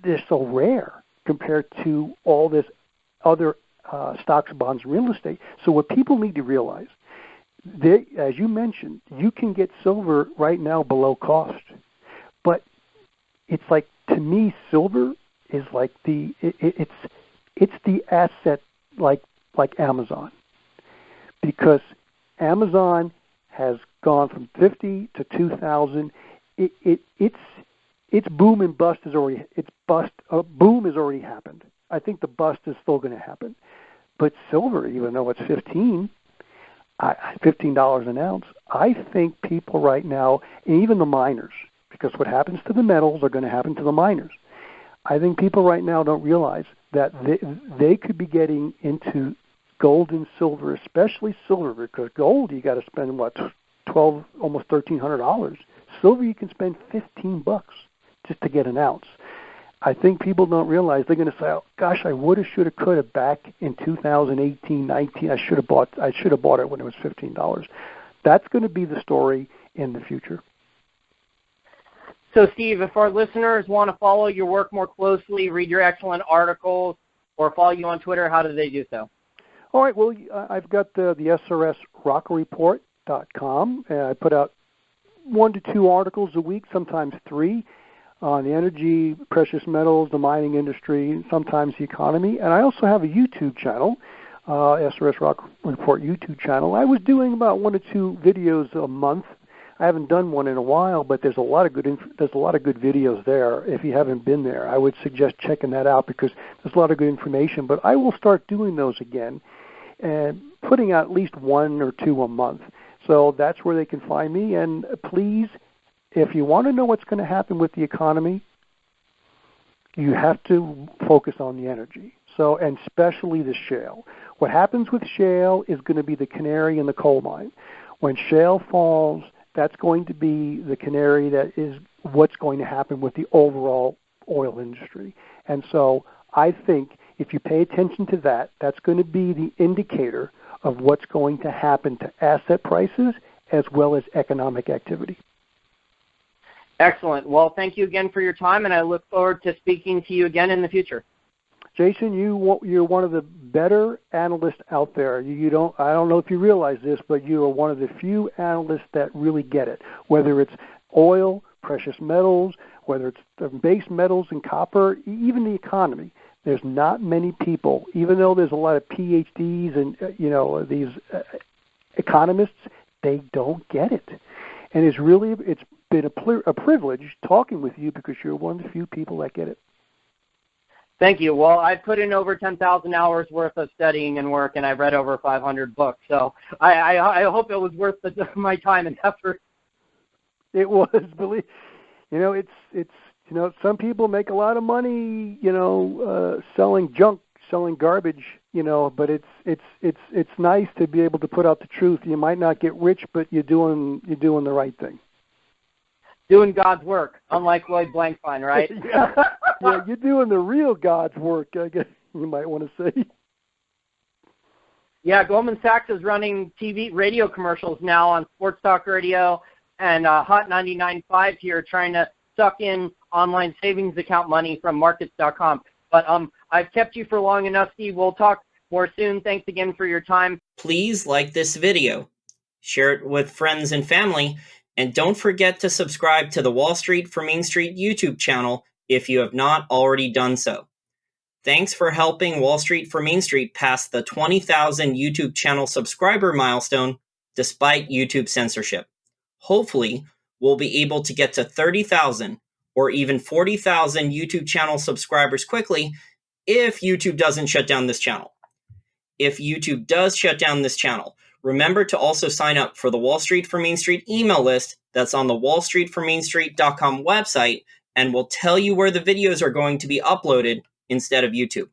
they're so rare compared to all this other stocks, bonds, and real estate. So what people need to realize, as you mentioned, you can get silver right now below cost. But it's like, to me, silver is like it's the asset like Amazon, because Amazon has gone from 50 to 2,000. Its boom and bust has already boom has already happened. I think the bust is still going to happen, but silver, even though it's $15 an ounce, I think people right now, and even the miners, because what happens to the metals are going to happen to the miners. I think people right now don't realize that they could be getting into gold and silver, especially silver, because gold you got to spend $12, almost $1,300. Silver you can spend $15 just to get an ounce. I think people don't realize they're going to say, "Oh, gosh, I woulda, shoulda, coulda back in 2018, 19. I should have bought it when it was $15." That's going to be the story in the future. So, Steve, if our listeners want to follow your work more closely, read your excellent articles, or follow you on Twitter, how do they do so? All right. Well, I've got the SRSRockerReport.com. I put out 1 to 2 articles a week, sometimes 3, on the energy, precious metals, the mining industry, sometimes the economy. And I also have a YouTube channel, SRS Rock Report YouTube channel. I was doing about 1 to 2 videos a month. I haven't done one in a while, but there's a lot of good videos there. If you haven't been there, I would suggest checking that out because there's a lot of good information. But I will start doing those again and putting out at least 1 or 2 a month. So that's where they can find me. And please, if you want to know what's going to happen with the economy, you have to focus on the energy. So, and especially the shale. What happens with shale is going to be the canary in the coal mine. When shale falls, that's going to be the canary that is what's going to happen with the overall oil industry. And so I think if you pay attention to that, that's going to be the indicator of what's going to happen to asset prices as well as economic activity. Excellent. Well, thank you again for your time, and I look forward to speaking to you again in the future. Jason, you're one of the better analysts out there. I don't know if you realize this, but you are one of the few analysts that really get it, whether it's oil, precious metals, whether it's the base metals and copper, even the economy. There's not many people, even though there's a lot of PhDs and these economists, they don't get it. And it's been a privilege talking with you because you're one of the few people that get it. Thank you. Well, I've put in over 10,000 hours worth of studying and work, and I've read over 500 books. So I hope it was worth my time and effort. It was, believe. It's some people make a lot of money, selling junk, selling garbage, but it's nice to be able to put out the truth. You might not get rich, but you're doing the right thing. Doing God's work, unlike Lloyd Blankfein, right? Yeah, you're doing the real God's work, I guess you might want to say. Yeah, Goldman Sachs is running radio commercials now on Sports Talk Radio and Hot 99.5 here, trying to suck in online savings account money from markets.com. But I've kept you for long enough, Steve. We'll talk more soon. Thanks again for your time. Please like this video, share it with friends and family, and don't forget to subscribe to the Wall Street for Main Street YouTube channel if you have not already done so. Thanks for helping Wall Street for Main Street pass the 20,000 YouTube channel subscriber milestone despite YouTube censorship. Hopefully, we'll be able to get to 30,000 or even 40,000 YouTube channel subscribers quickly if YouTube doesn't shut down this channel. If YouTube does shut down this channel, remember to also sign up for the Wall Street for Main Street email list that's on the wallstreetformainstreet.com website and will tell you where the videos are going to be uploaded instead of YouTube.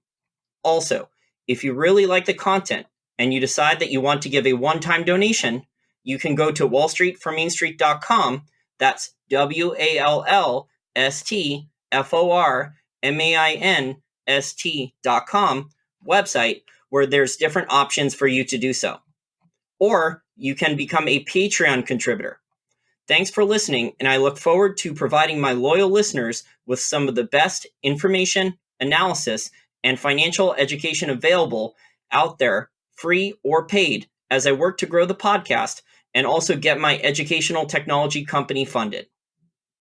Also, if you really like the content and you decide that you want to give a one-time donation, you can go to wallstreetformainstreet.com, that's wallstformainst.com website, where there's different options for you to do so. Or you can become a Patreon contributor. Thanks for listening, and I look forward to providing my loyal listeners with some of the best information, analysis, and financial education available out there, free or paid, as I work to grow the podcast and also get my educational technology company funded.